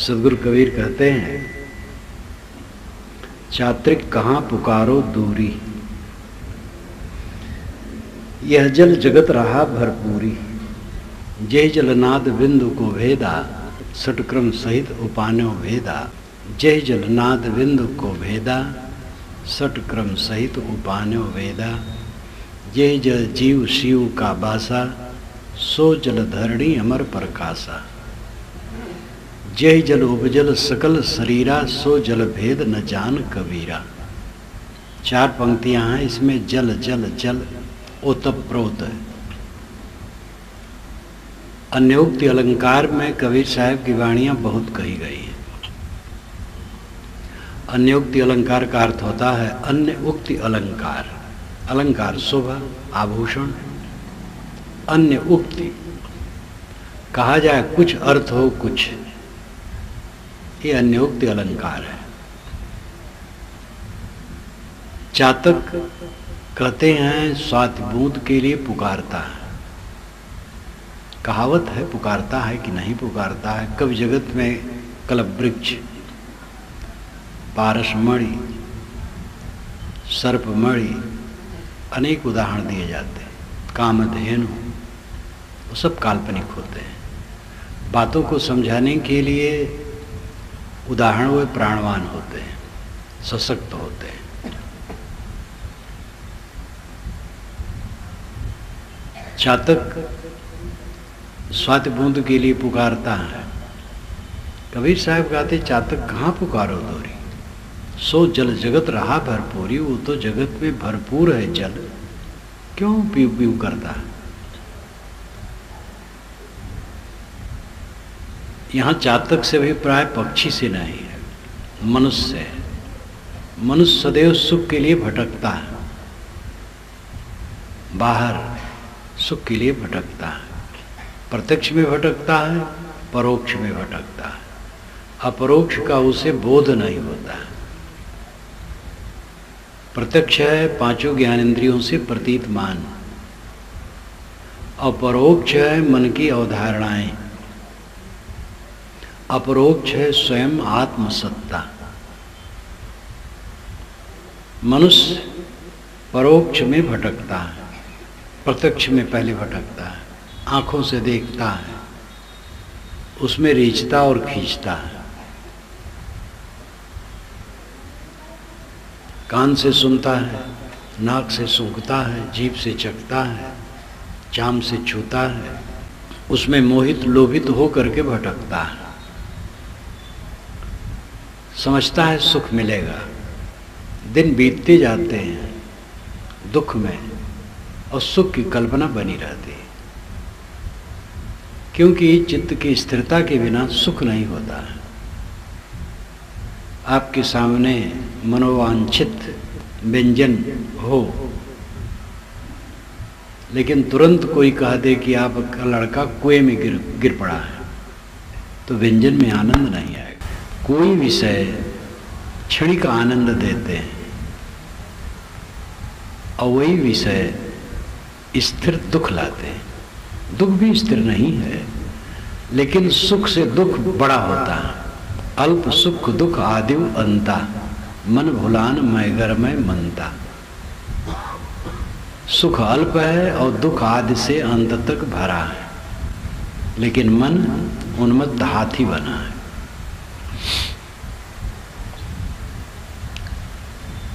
सदगुरु कबीर कहते हैं, चात्रिक कहाँ पुकारो दूरी, यह जल जगत रहा भरपूरी। जय जलनाद बिंदु को भेदा, सटक्रम सहित उपान्यो भेदा। जय जलनाद बिंदु को भेदा, सटक्रम सहित उपान्यो भेदा। जय जल जीव शिव का बासा, सो जल धरणी अमर प्रकाशा। जय जल उपजल सकल शरीरा, सो जल भेद न जान कबीरा। 4 पंक्तियां हैं, इसमें जल जल जल ओतप्रोत है। अन्योक्ति अलंकार में कबीर साहब की वाणियां बहुत कही गई हैं। अन्योक्ति अलंकार का अर्थ होता है अन्य उक्ति अलंकार। अलंकार शोभा आभूषण, अन्य उक्ति कहा जाए कुछ अर्थ हो कुछ, ये अन्योक्ति अलंकार है। चातक कहते हैं स्वाति बूंद के लिए पुकारता है। कहावत है पुकारता है कि नहीं पुकारता है। कवि जगत में कलववृक्ष, पारसमणि, सर्पमणि अनेक उदाहरण दिए जाते हैं। कामधेनु, वो सब काल्पनिक होते हैं। बातों को समझाने के लिए उदाहरण वे प्राणवान होते हैं, सशक्त होते हैं। चातक स्वाति बूंद के लिए पुकारता है। कबीर साहब कहते चातक कहाँ पुकारो दूरी, सो जल जगत रहा भरपूरी। वो तो जगत में भरपूर है जल, क्यों पीऊ पीऊ करता है। यहाँ चातक से भी प्राय पक्षी से नहीं है, मनुष्य है। मनुष्य सदैव सुख के लिए भटकता है, बाहर सुख के लिए भटकता है। प्रत्यक्ष में भटकता है, परोक्ष में भटकता है। अपरोक्ष का उसे बोध नहीं होता है। प्रत्यक्ष है 5 ज्ञानेंद्रियों से प्रतीतमान, अपरोक्ष है मन की अवधारणाएं, अपरोक्ष है स्वयं आत्मसत्ता। मनुष्य परोक्ष में भटकता है, प्रत्यक्ष में पहले भटकता है। आंखों से देखता है, उसमें रीझता और खींचता है। कान से सुनता है, नाक से सूंघता है, जीभ से चखता है, चाम से छूता है, उसमें मोहित लोभित हो करके भटकता है। समझता है सुख मिलेगा। दिन बीतते जाते हैं दुख में, और सुख की कल्पना बनी रहती है, क्योंकि चित्त की स्थिरता के बिना सुख नहीं होता है। आपके सामने मनोवांछित व्यंजन हो, लेकिन तुरंत कोई कह दे कि आपका लड़का कुएं में गिर पड़ा है, तो व्यंजन में आनंद नहीं आएगा। कोई विषय क्षणिक आनंद देते हैं, और वही विषय स्थिर दुख लाते हैं। दुख भी स्थिर नहीं है, लेकिन सुख से दुख बड़ा होता है। अल्प सुख दुख आदिव अंता, मन भुलान मैगर में मनता। सुख अल्प है और दुख आदि से अंत तक भरा है, लेकिन मन उन्मत्त हाथी बना है।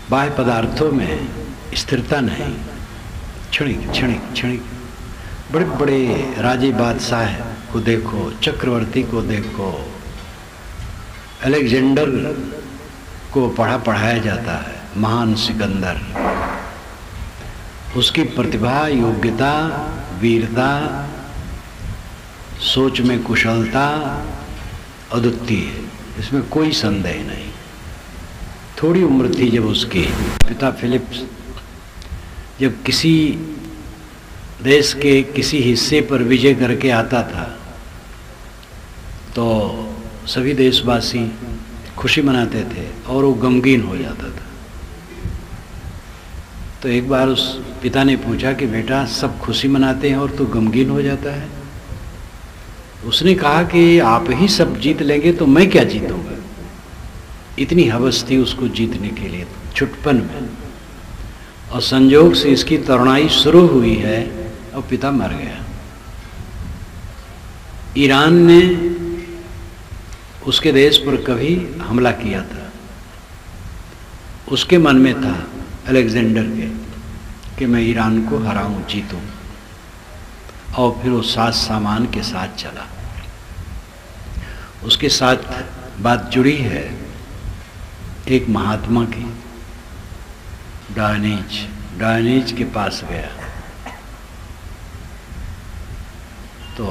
बाह्य पदार्थों में स्थिरता नहीं, क्षणिक क्षणिक क्षणिक। बड़े बड़े राजे बादशाह को देखो, चक्रवर्ती को देखो, अलेक्जेंडर को पढ़ाया जाता है, महान सिकंदर। उसकी प्रतिभा, योग्यता, वीरता, सोच में कुशलता अद्वितीय है, इसमें कोई संदेह नहीं। थोड़ी उम्र थी जब उसके पिता फिलिप्स जब किसी देश के किसी हिस्से पर विजय करके आता था, तो सभी देशवासी खुशी मनाते थे और वो गमगीन हो जाता था। तो एक बार उस पिता ने पूछा कि बेटा सब खुशी मनाते हैं और तू गमगीन हो जाता है। उसने कहा कि आप ही सब जीत लेंगे तो मैं क्या जीतूंगा। इतनी हवस थी उसको जीतने के लिए छुटपन में, और संयोग से इसकी तरुणाई शुरू हुई है और पिता मर गया। ईरान ने उसके देश पर कभी हमला किया था, उसके मन में था अलेक्जेंडर के कि मैं ईरान को हराऊं, जीतूं, और फिर वो साज सामान के साथ चला। उसके साथ बात जुड़ी है एक महात्मा की, डायनीज के पास गया तो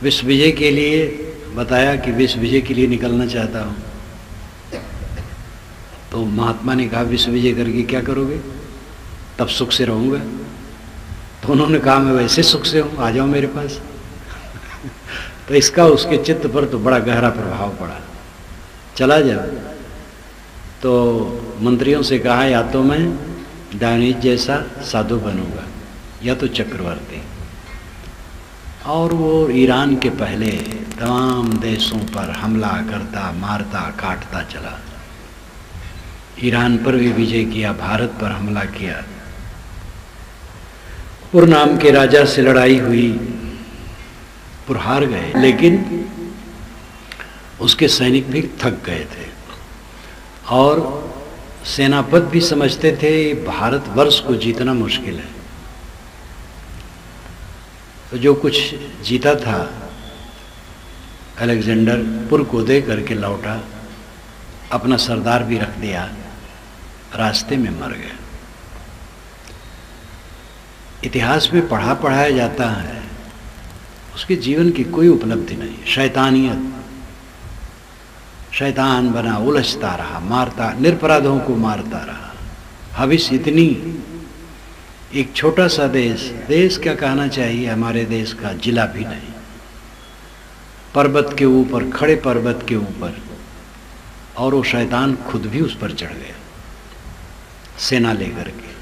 विश्व विजय के लिए बताया कि विश्व विजय के लिए निकलना चाहता हूँ। तो महात्मा ने कहा विश्व विजय करके क्या करोगे, तब सुख से रहूँगा। तो उन्होंने कहा मैं वैसे सुख से हूँ, आ जाओ मेरे पास। तो इसका उसके चित्त पर तो बड़ा गहरा प्रभाव पड़ा। चला जाओ। तो मंत्रियों से कहा या तो मैं डायनीज जैसा साधु बनूंगा या तो चक्रवर्ती। और वो ईरान के पहले तमाम देशों पर हमला करता, मारता, काटता चला। ईरान पर भी विजय किया, भारत पर हमला किया। पुर नाम के राजा से लड़ाई हुई, पुर हार गए, लेकिन उसके सैनिक भी थक गए थे और सेनापति भी समझते थे भारतवर्ष को जीतना मुश्किल है। तो जो कुछ जीता था अलेक्जेंडर पुर को दे करके लौटा, अपना सरदार भी रख दिया, रास्ते में मर गया। इतिहास में पढ़ाया जाता है उसके जीवन की कोई उपलब्धि नहीं, शैतानियत, शैतान बना, उलझता रहा, मारता, निरपराधों को मारता रहा। हविस इतनी, एक छोटा सा देश क्या कहना चाहिए, हमारे देश का जिला भी नहीं, पर्वत के ऊपर, खड़े पर्वत के ऊपर, और वो शैतान खुद भी उस पर चढ़ गया सेना लेकर के,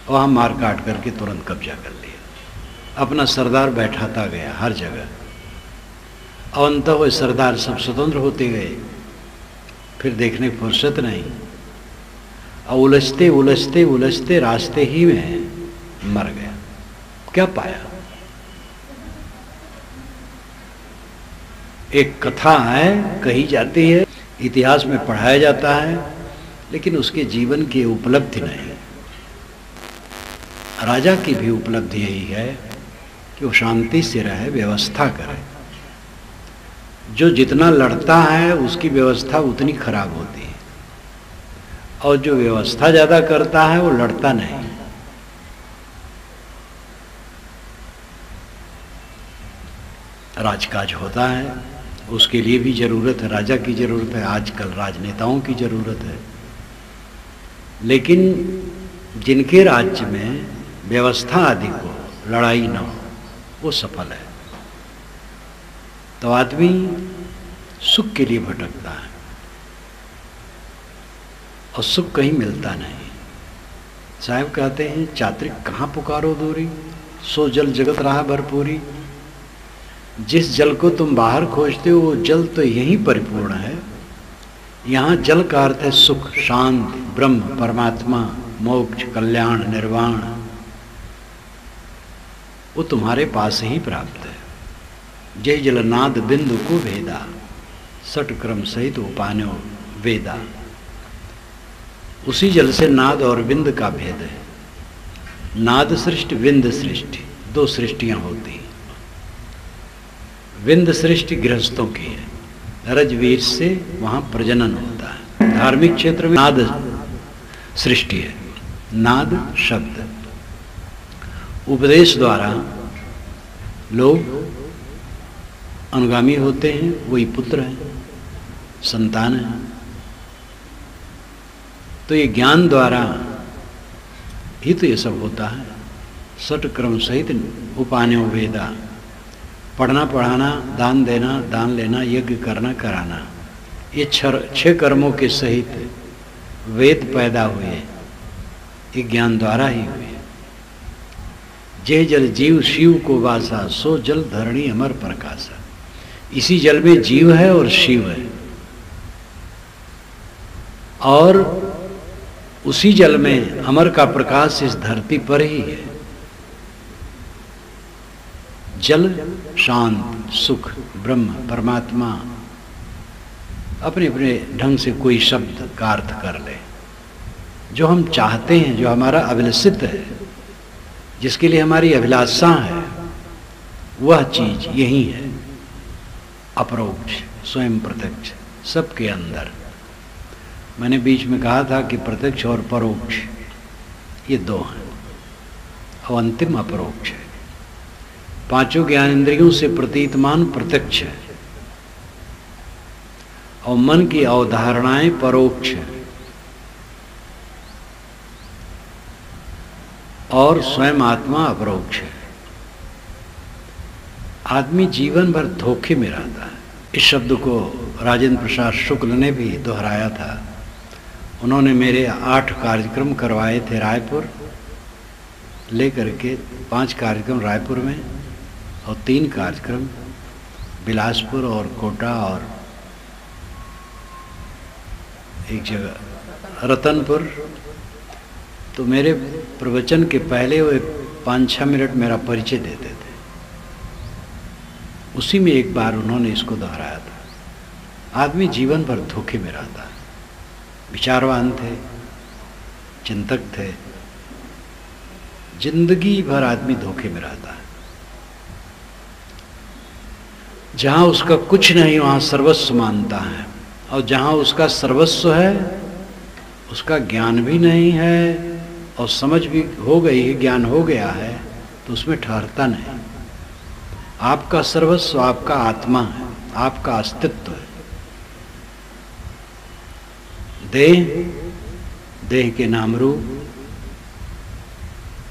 वहाँ मार काट करके तुरंत कब्जा कर लिया। अपना सरदार बैठाता गया हर जगह, और अंत हुए सरदार सब स्वतंत्र होते गए। फिर देखने की फुर्सत नहीं, और उलझते उलझते उलझते रास्ते ही में मर गया। क्या पाया? एक कथा है, कही जाती है, इतिहास में पढ़ाया जाता है, लेकिन उसके जीवन की उपलब्धि नहीं। राजा की भी उपलब्धि यही है कि वो शांति से रहे, व्यवस्था करे। जो जितना लड़ता है उसकी व्यवस्था उतनी खराब होती है, और जो व्यवस्था ज़्यादा करता है वो लड़ता नहीं। राजकाज होता है, उसके लिए भी ज़रूरत है, राजा की ज़रूरत है, आजकल राजनेताओं की ज़रूरत है। लेकिन जिनके राज्य में व्यवस्था अधिक हो, लड़ाई न हो, वो सफल है। तो आदमी सुख के लिए भटकता है और सुख कहीं मिलता नहीं। साहब कहते हैं चात्रिक कहाँ पुकारो दूरी, सो जल जगत रहा भरपूरी। जिस जल को तुम बाहर खोजते हो वो जल तो यहीं परिपूर्ण है। यहाँ जल का अर्थ है सुख, शांति, ब्रह्म, परमात्मा, मोक्ष, कल्याण, निर्वाण। वो तुम्हारे पास ही प्राप्त है। जय जलनाद बिंदु को भेदा, सट क्रम सहित उपान्यो वेदा। उसी जल से नाद और बिंद का भेद है। नाद सृष्टि, विंद सृष्टि, दो सृष्टियां होती हैं। विंद सृष्टि गृहस्थों की है, रजवीर से वहां प्रजनन होता है। धार्मिक क्षेत्र में नाद सृष्टि है। नाद शब्द, उपदेश द्वारा लोग अनुगामी होते हैं, वही पुत्र हैं, संतान है। तो ये ज्ञान द्वारा ही तो ये सब होता है। सट क्रम सहित उपान्यो वेदा, पढ़ना पढ़ाना, दान देना, दान लेना, यज्ञ करना कराना, ये छह कर्मों के सहित वेद पैदा हुए, ये ज्ञान द्वारा ही हुए। जे जल जीव शिव को वासा, सो जल धरणी अमर प्रकाशा। इसी जल में जीव है और शिव है, और उसी जल में अमर का प्रकाश इस धरती पर ही है। जल शांत, सुख, ब्रह्म, परमात्मा, अपने अपने ढंग से कोई शब्द का अर्थ कर ले। जो हम चाहते हैं, जो हमारा अभिलषित है, जिसके लिए हमारी अभिलाषा है, वह चीज यही है। अपरोक्ष, स्वयं प्रत्यक्ष, सबके अंदर। मैंने बीच में कहा था कि प्रत्यक्ष और परोक्ष ये दो हैं, और अंतिम अपरोक्ष है। पांचों ज्ञानेंद्रियों से प्रतीतमान प्रत्यक्ष है, और मन की अवधारणाएं परोक्ष है, और स्वयं आत्मा अपरोक्ष है। आदमी जीवन भर धोखे में रहता है। इस शब्द को राजेंद्र प्रसाद शुक्ल ने भी दोहराया था। उन्होंने मेरे 8 कार्यक्रम करवाए थे रायपुर, लेकर के 5 कार्यक्रम रायपुर में और 3 कार्यक्रम बिलासपुर और कोटा और एक जगह रतनपुर। तो मेरे प्रवचन के पहले वो 5-6 मिनट मेरा परिचय देते थे। उसी में एक बार उन्होंने इसको दोहराया था। आदमी जीवन भर धोखे में रहता है। विचारवान थे, चिंतक थे, जिंदगी भर आदमी धोखे में रहता है। जहां उसका कुछ नहीं वहां सर्वस्व मानता है, और जहां उसका सर्वस्व है उसका ज्ञान भी नहीं है, और समझ भी हो गई है, ज्ञान हो गया है, तो उसमें ठहरता नहीं। आपका सर्वस्व आपका आत्मा है, आपका अस्तित्व है। देह के नाम रूप,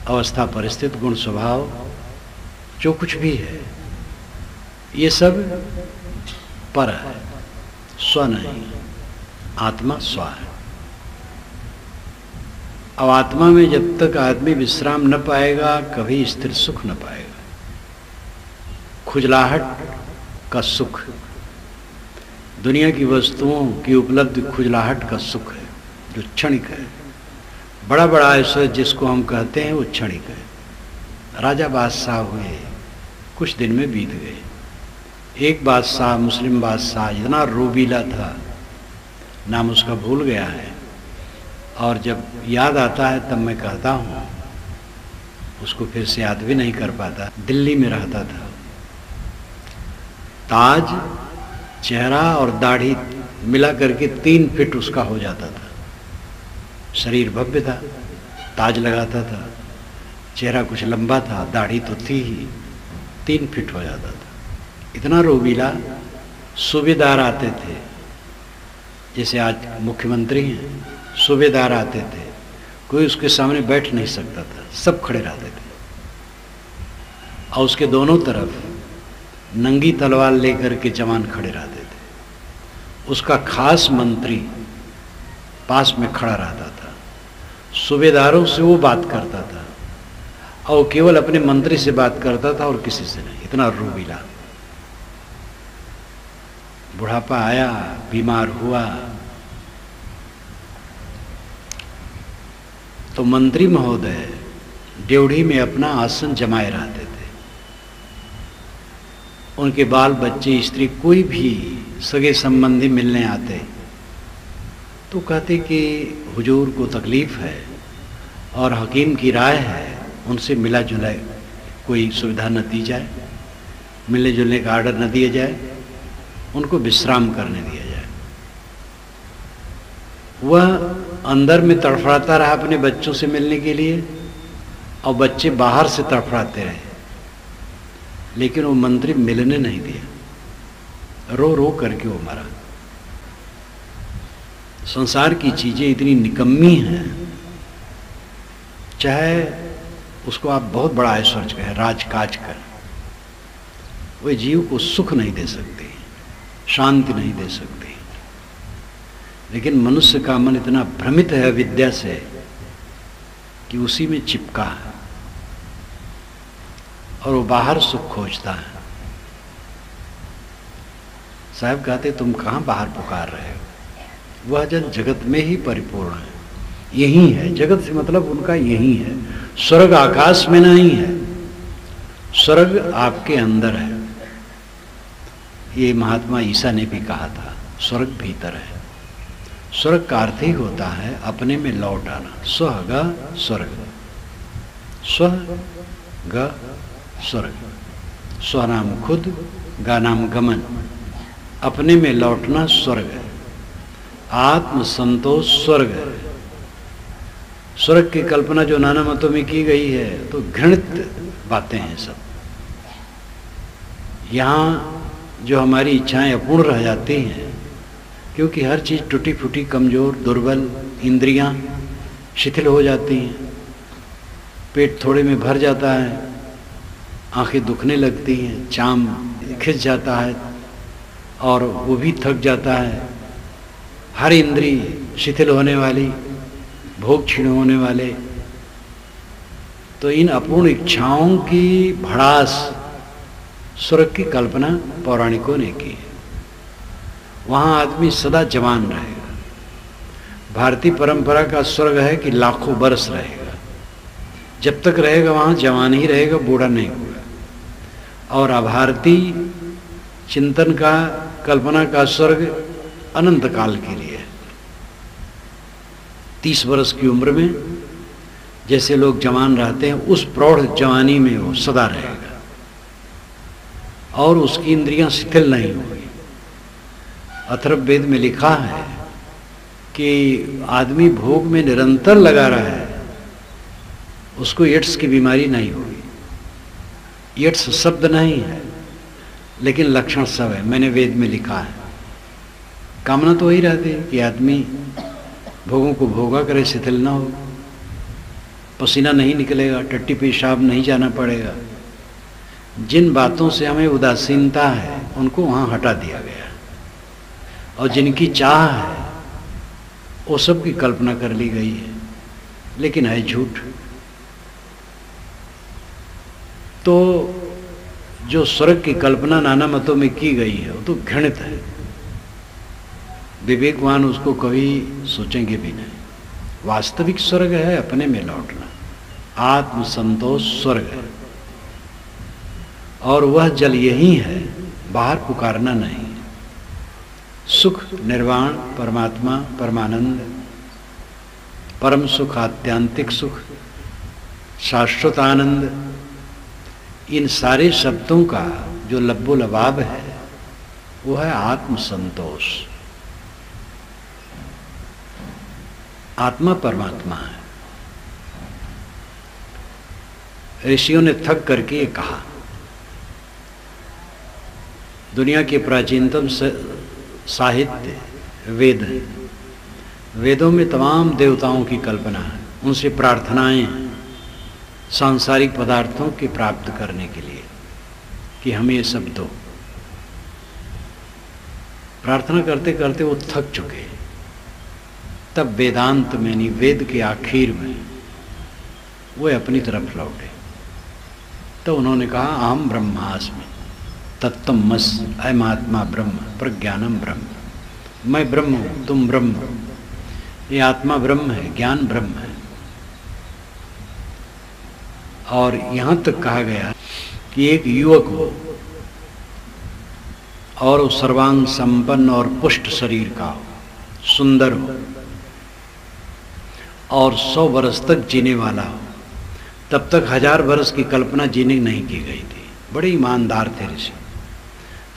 अवस्था, परिस्थिति, गुण, स्वभाव, जो कुछ भी है, ये सब पर है, स्व नहीं। आत्मा स्व है। अब आत्मा में जब तक आदमी विश्राम न पाएगा, कभी स्थिर सुख न पाएगा। खुजलाहट का सुख, दुनिया की वस्तुओं की उपलब्धि खुजलाहट का सुख है, जो क्षणिक है। बड़ा बड़ा ऐश्वर्य जिसको हम कहते हैं वो क्षणिक है। राजा बादशाह हुए, कुछ दिन में बीत गए। एक बादशाह, मुस्लिम बादशाह, इतना रोबीला था, नाम उसका भूल गया है, और जब याद आता है तब मैं कहता हूँ, उसको फिर से याद भी नहीं कर पाता। दिल्ली में रहता था। ताज, चेहरा और दाढ़ी मिला करके 3 फीट उसका हो जाता था। शरीर भव्य था, ताज लगाता था, चेहरा कुछ लंबा था, दाढ़ी तो थी ही, 3 फीट हो जाता था। इतना रोबीला। सूबेदार आते थे, जैसे आज मुख्यमंत्री हैं, सूबेदार आते थे, कोई उसके सामने बैठ नहीं सकता था, सब खड़े रहते थे, और उसके दोनों तरफ नंगी तलवार लेकर के जवान खड़े रहते थे। उसका खास मंत्री पास में खड़ा रहता था। सूबेदारों से वो बात करता था, और केवल अपने मंत्री से बात करता था और किसी से नहीं। इतना रोबीला। बुढ़ापा आया, बीमार हुआ, तो मंत्री महोदय ड्योढ़ी में अपना आसन जमाए रहते थे। उनके बाल बच्चे, स्त्री, कोई भी सगे संबंधी मिलने आते तो कहते कि हुजूर को तकलीफ है और हकीम की राय है, उनसे मिला जुला कोई सुविधा न दी जाए, मिलने जुलने का आर्डर न दिया जाए, उनको विश्राम करने दिया जाए। वह अंदर में तड़फड़ाता रहा अपने बच्चों से मिलने के लिए, और बच्चे बाहर से तड़फड़ाते रहे, लेकिन वो मंत्री मिलने नहीं दिया। रो रो करके वो मरा। संसार की चीजें इतनी निकम्मी हैं, चाहे उसको आप बहुत बड़ा ऐश्वर्य कहें, राजकाज कर, वे जीव को सुख नहीं दे सकती, शांति नहीं दे सकती। लेकिन मनुष्य का मन इतना भ्रमित है विद्या से कि उसी में चिपका है। और वो बाहर सुख खोजता है। साहब कहते तुम कहाँ बाहर पुकार रहे हो, वह जन जगत में ही परिपूर्ण है, यही है। जगत से मतलब उनका यही है, स्वर्ग आकाश में नहीं है, स्वर्ग आपके अंदर है। ये महात्मा ईसा ने भी कहा था, स्वर्ग भीतर है। स्वर्ग का अर्थ ही होता है अपने में लौट आना। स्वर्ग स्वर्ग, स्वर्ग स्वर्ग, स्व नाम खुद, गा नाम गमन, अपने में लौटना स्वर्ग है। आत्म संतोष स्वर्ग है। स्वर्ग की कल्पना जो नाना मतों में की गई है तो घृणित बातें हैं सब। यहाँ जो हमारी इच्छाएं अपूर्ण रह जाती हैं, क्योंकि हर चीज़ टूटी फूटी, कमज़ोर, दुर्बल, इंद्रियां शिथिल हो जाती हैं, पेट थोड़े में भर जाता है, आंखें दुखने लगती हैं, चाम खिंच जाता है और वो भी थक जाता है, हर इंद्री शिथिल होने वाली, भोग क्षीण होने वाले। तो इन अपूर्ण इच्छाओं की भड़ास स्वर्ग की कल्पना पौराणिकों ने की है। वहाँ आदमी सदा जवान रहेगा। भारतीय परंपरा का स्वर्ग है कि लाखों बरस रहेगा, जब तक रहेगा वहाँ जवान ही रहेगा, बूढ़ा नहीं होगा। और अभारतीय चिंतन का, कल्पना का स्वर्ग अनंत काल के लिए है। 30 वर्ष की उम्र में जैसे लोग जवान रहते हैं, उस प्रौढ़ जवानी में वो सदा रहेगा और उसकी इंद्रियां शिथिल नहीं होगी। अथर्ववेद में लिखा है कि आदमी भोग में निरंतर लगा रहा है, उसको एड्स की बीमारी नहीं होगी। एड्स शब्द नहीं है लेकिन लक्षण सब है, मैंने वेद में लिखा है। कामना तो वही रहती है कि आदमी भोगों को भोगा करे, शिथिल ना हो, पसीना नहीं निकलेगा, टट्टी पेशाब नहीं जाना पड़ेगा। जिन बातों से हमें उदासीनता है उनको वहाँ हटा दिया गया, और जिनकी चाह है वो सब की कल्पना कर ली गई है, लेकिन है झूठ। तो जो स्वर्ग की कल्पना नाना मतों में की गई है वो तो घृणित है। विवेकवान उसको कभी सोचेंगे भी नहीं। वास्तविक स्वर्ग है अपने में लौटना, आत्म संतोष स्वर्ग है, और वह जल यही है, बाहर पुकारना नहीं। सुख निर्वाण, परमात्मा, परमानंद, परम सुख, आत्यांतिक सुख, शाश्वत आनंद, इन सारे शब्दों का जो लब्बो लबाब है वो है आत्म संतोष। आत्मा परमात्मा है। ऋषियों ने थक करके ये कहा। दुनिया के प्राचीनतम साहित्य वेद है। वेदों में तमाम देवताओं की कल्पना है, उनसे प्रार्थनाएं हैं सांसारिक पदार्थों की प्राप्त करने के लिए कि हमें ये सब दो। प्रार्थना करते करते वो थक चुके। तब वेदांत में, नहीं वेद के आखिर में, वो अपनी तरफ लौटे। तो उन्होंने कहा अहम ब्रह्मास्मि तत्तमसि, अयम आत्मा ब्रह्म प्रज्ञानम ब्रह्म। मैं ब्रह्म हूँ, तुम ब्रह्म हो। ये आत्मा ब्रह्म है, ज्ञान ब्रह्म है। और यहाँ तक कहा गया कि एक युवक हो और वो सर्वांग संपन्न और पुष्ट शरीर का हो, सुंदर हो और 100 वर्ष तक जीने वाला हो। तब तक 1000 वर्ष की कल्पना जीने नहीं की गई थी। बड़े ईमानदार थे ऋषि।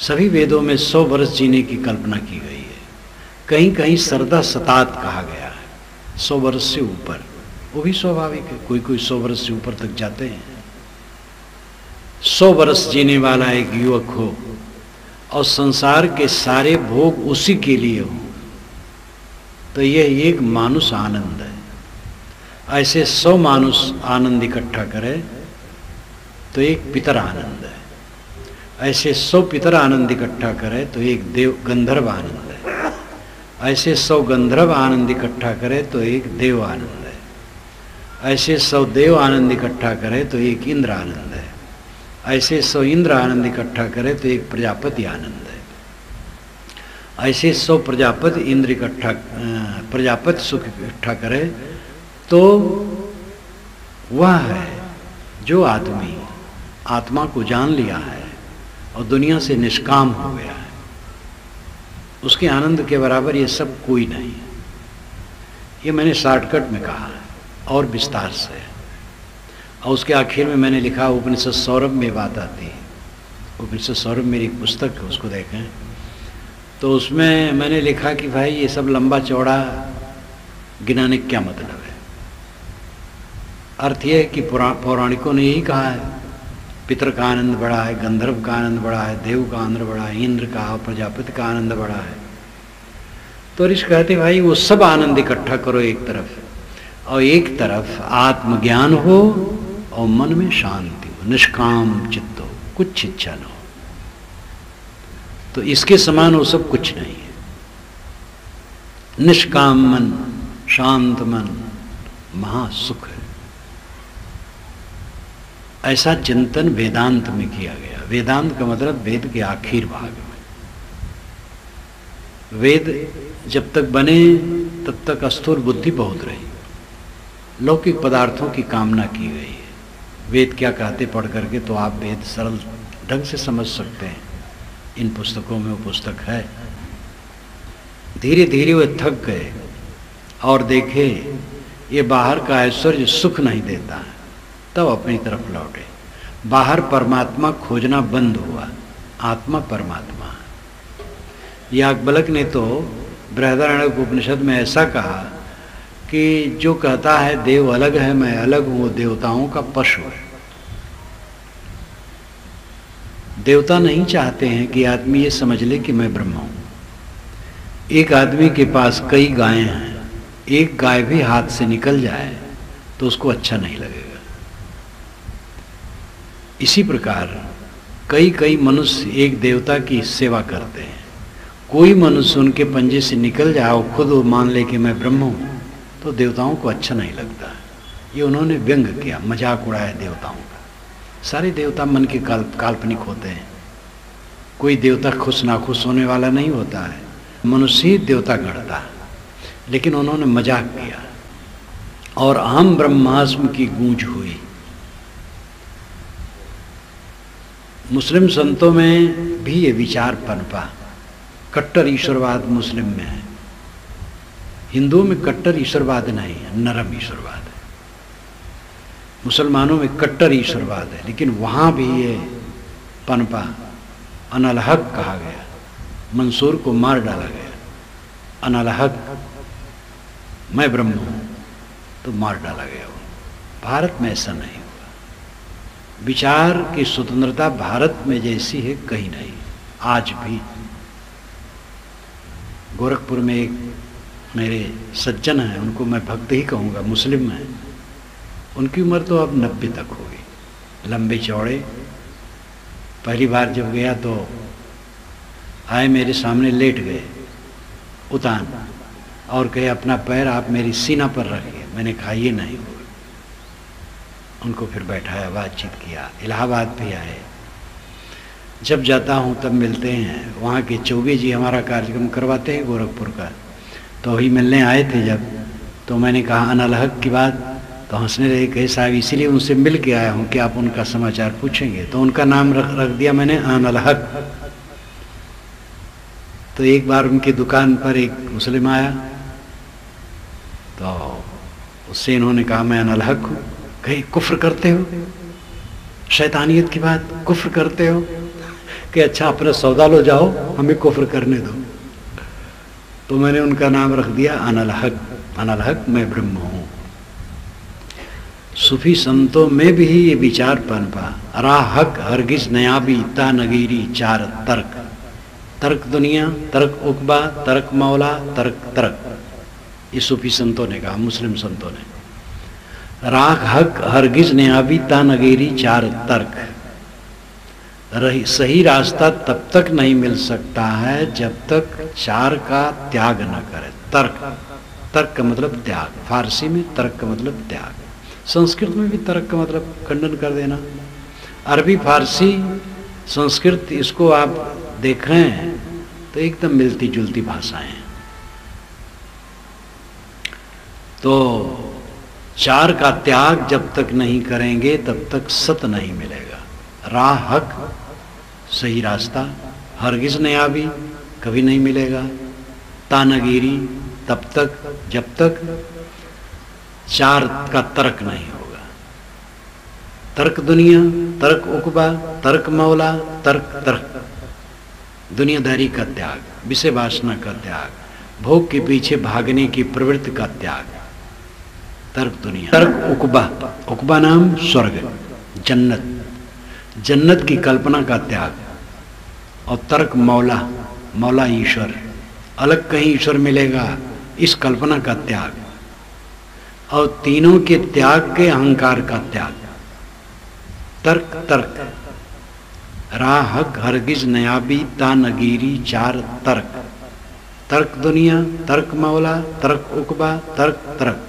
सभी वेदों में 100 वर्ष जीने की कल्पना की गई है। कहीं कहीं सरदा सतात कहा गया है, 100 वर्ष से ऊपर। वो भी स्वाभाविक है, कोई कोई 100 वर्ष से ऊपर तक जाते हैं। 100 वर्ष जीने वाला एक युवक हो और संसार के सारे भोग उसी के लिए हो, तो यह एक मानुष आनंद है। ऐसे 100 मानुष आनंद इकट्ठा करे तो एक पितर आनंद है। ऐसे 100 पितर आनंद इकट्ठा करे तो एक देव गंधर्व आनंद है। ऐसे 100 गंधर्व आनंद इकट्ठा करे तो एक देव आनंद है। ऐसे 100 देव आनंद इकट्ठा करे तो एक इंद्र आनंद है। ऐसे 100 इंद्र आनंद इकट्ठा करे तो एक प्रजापति आनंद है। ऐसे 100 प्रजापति इंद्र इकट्ठा प्रजापति सुख इकट्ठा करे तो वह है जो आदमी आत्मा को जान लिया है और दुनिया से निष्काम हो गया है। उसके आनंद के बराबर ये सब कोई नहीं है। ये मैंने शॉर्टकट में कहा है और विस्तार से, और उसके आखिर में मैंने लिखा उपनिषद सौरभ में बात आती है। उपनिषद सौरभ मेरी एक पुस्तक है, उसको देखें तो उसमें मैंने लिखा कि भाई ये सब लंबा चौड़ा गिनाने क्या मतलब है। अर्थ ये है कि पौराणिकों ने यही कहा है, पितर का आनंद बड़ा है, गंधर्व का आनंद बड़ा है, देव का आनंद बड़ा है, इंद्र का और प्रजापति का आनंद बड़ा है। तो ऋषि कहते भाई वो सब आनंद इकट्ठा करो एक तरफ, और एक तरफ आत्मज्ञान हो और मन में शांति हो, निष्काम चित्त हो, कुछ इच्छा न हो। तो इसके समान वो सब कुछ नहीं है। निष्काम मन, शांत मन महासुख है। ऐसा चिंतन वेदांत में किया गया। वेदांत का मतलब वेद के आखिर भाग में। वेद जब तक बने तब तक स्थूल बुद्धि बहुत रही, लौकिक पदार्थों की कामना की गई है। वेद क्या कहते पढ़ करके तो आप वेद सरल ढंग से समझ सकते हैं। इन पुस्तकों में वो पुस्तक है। धीरे धीरे वे थक गए और देखे ये बाहर का ऐश्वर्य सुख नहीं देता है, तब अपनी तरफ लौटे। बाहर परमात्मा खोजना बंद हुआ, आत्मा परमात्मा। याज्ञवल्क्य ने तो बृहदारण्यक उपनिषद में ऐसा कहा कि जो कहता है देव अलग है मैं अलग हूं, वो देवताओं का पशु है। देवता नहीं चाहते हैं कि आदमी ये समझ ले कि मैं ब्रह्मा हूं। एक आदमी के पास कई गायें हैं, एक गाय भी हाथ से निकल जाए तो उसको अच्छा नहीं लगेगा। इसी प्रकार कई कई मनुष्य एक देवता की सेवा करते हैं। कोई मनुष्य उनके पंजे से निकल जाए और खुद वो मान ले कि मैं ब्रह्म हूं तो देवताओं को अच्छा नहीं लगता। ये उन्होंने व्यंग किया, मजाक उड़ाया देवताओं का। सारे देवता मन के काल्पनिक होते हैं। कोई देवता खुश नाखुश होने वाला नहीं होता है, मनुष्य ही देवता गढ़ता है। लेकिन उन्होंने मजाक किया और अहम ब्रह्मास्मि की गूंज हुई। मुस्लिम संतों में भी ये विचार पनपा। कट्टर ईश्वरवाद मुस्लिम में है, हिंदुओं में कट्टर ईश्वरवाद नहीं है, नरम ईश्वरवाद है। मुसलमानों में कट्टर ईश्वरवाद है, लेकिन वहां भी ये पनपा। अनलहक कहा गया, मंसूर को मार डाला गया। अनलहक मैं ब्रह्म हूं तो मार डाला गया। भारत में ऐसा नहीं हुआ। विचार की स्वतंत्रता भारत में जैसी है कहीं नहीं। आज भी गोरखपुर में एक मेरे सज्जन हैं, उनको मैं भक्त ही कहूँगा, मुस्लिम हैं। उनकी उम्र तो अब 90 तक होगी, लंबे चौड़े। पहली बार जब गया तो आए मेरे सामने, लेट गए उतान और कहे अपना पैर आप मेरी सीना पर रखिए। मैंने कहा ये नहीं होगा। उनको फिर बैठाया, बातचीत किया। इलाहाबाद भी आए। जब जाता हूँ तब मिलते हैं। वहाँ के चौबे जी हमारा कार्यक्रम करवाते हैं गोरखपुर का, तो वही मिलने आए थे जब। तो मैंने कहा अनलहक की बात, तो हंसने रहे, कहे साहब इसीलिए उनसे मिल के आया हूँ कि आप उनका समाचार पूछेंगे। तो उनका नाम रख दिया मैंने अनलहक। तो एक बार उनकी दुकान पर एक मुस्लिम आया, तो उससे इन्होंने कहा मैं अनलहक हूँ। कहे कुफ्र करते हो, शैतानियत की बात, कुफ्र करते हो? कि अच्छा अपना सौदा लो, जाओ, हमें कुफ्र करने दो। तो मैंने उनका नाम रख दिया अनलहक। अनलहक मैं ब्रह्म हूं। सूफी संतों में भी ये विचार पनपा। राहक हरगिज नयाबी ता नगीरी चार तर्क। तर्क दुनिया, तर्क उकबा, तर्क मौला, तर्क तर्क। ये सूफी संतों ने कहा, मुस्लिम संतों ने। राग हक हरगिज नयाबी ता नगीरी चार तर्क। सही रास्ता तब तक नहीं मिल सकता है जब तक चार का त्याग न करे। तर्क, तर्क का मतलब त्याग। फारसी में तर्क का मतलब त्याग, संस्कृत में भी तर्क का मतलब खंडन कर देना। अरबी, फारसी, संस्कृत, इसको आप देख रहे हैं तो एकदम मिलती जुलती भाषाएं हैं। तो चार का त्याग जब तक नहीं करेंगे तब तक सत नहीं मिलेगा। राह हक, सही रास्ता, हरगिज नयाबी कभी नहीं मिलेगा। तानागिरी तब तक जब तक चार का तर्क नहीं होगा। तर्क दुनिया, तर्क उकबा, तर्क मौला, तर्क तर्क, दुनियादारी का त्याग, विषय वासना का त्याग, भोग के पीछे भागने की प्रवृत्ति का त्याग, तर्क दुनिया। तर्क उकबा, उकबा नाम स्वर्ग, जन्नत, जन्नत की कल्पना का त्याग। और तर्क मौला, मौला ईश्वर, अलग कहीं ईश्वर मिलेगा, इस कल्पना का त्याग। और तीनों के त्याग के अहंकार का त्याग। तर्क तर्क, राह हक, हरगिज नयाबी, तानगीरी, चार तर्क। तर्क दुनिया, तर्क मौला, तर्क उकबा, तर्क तर्क।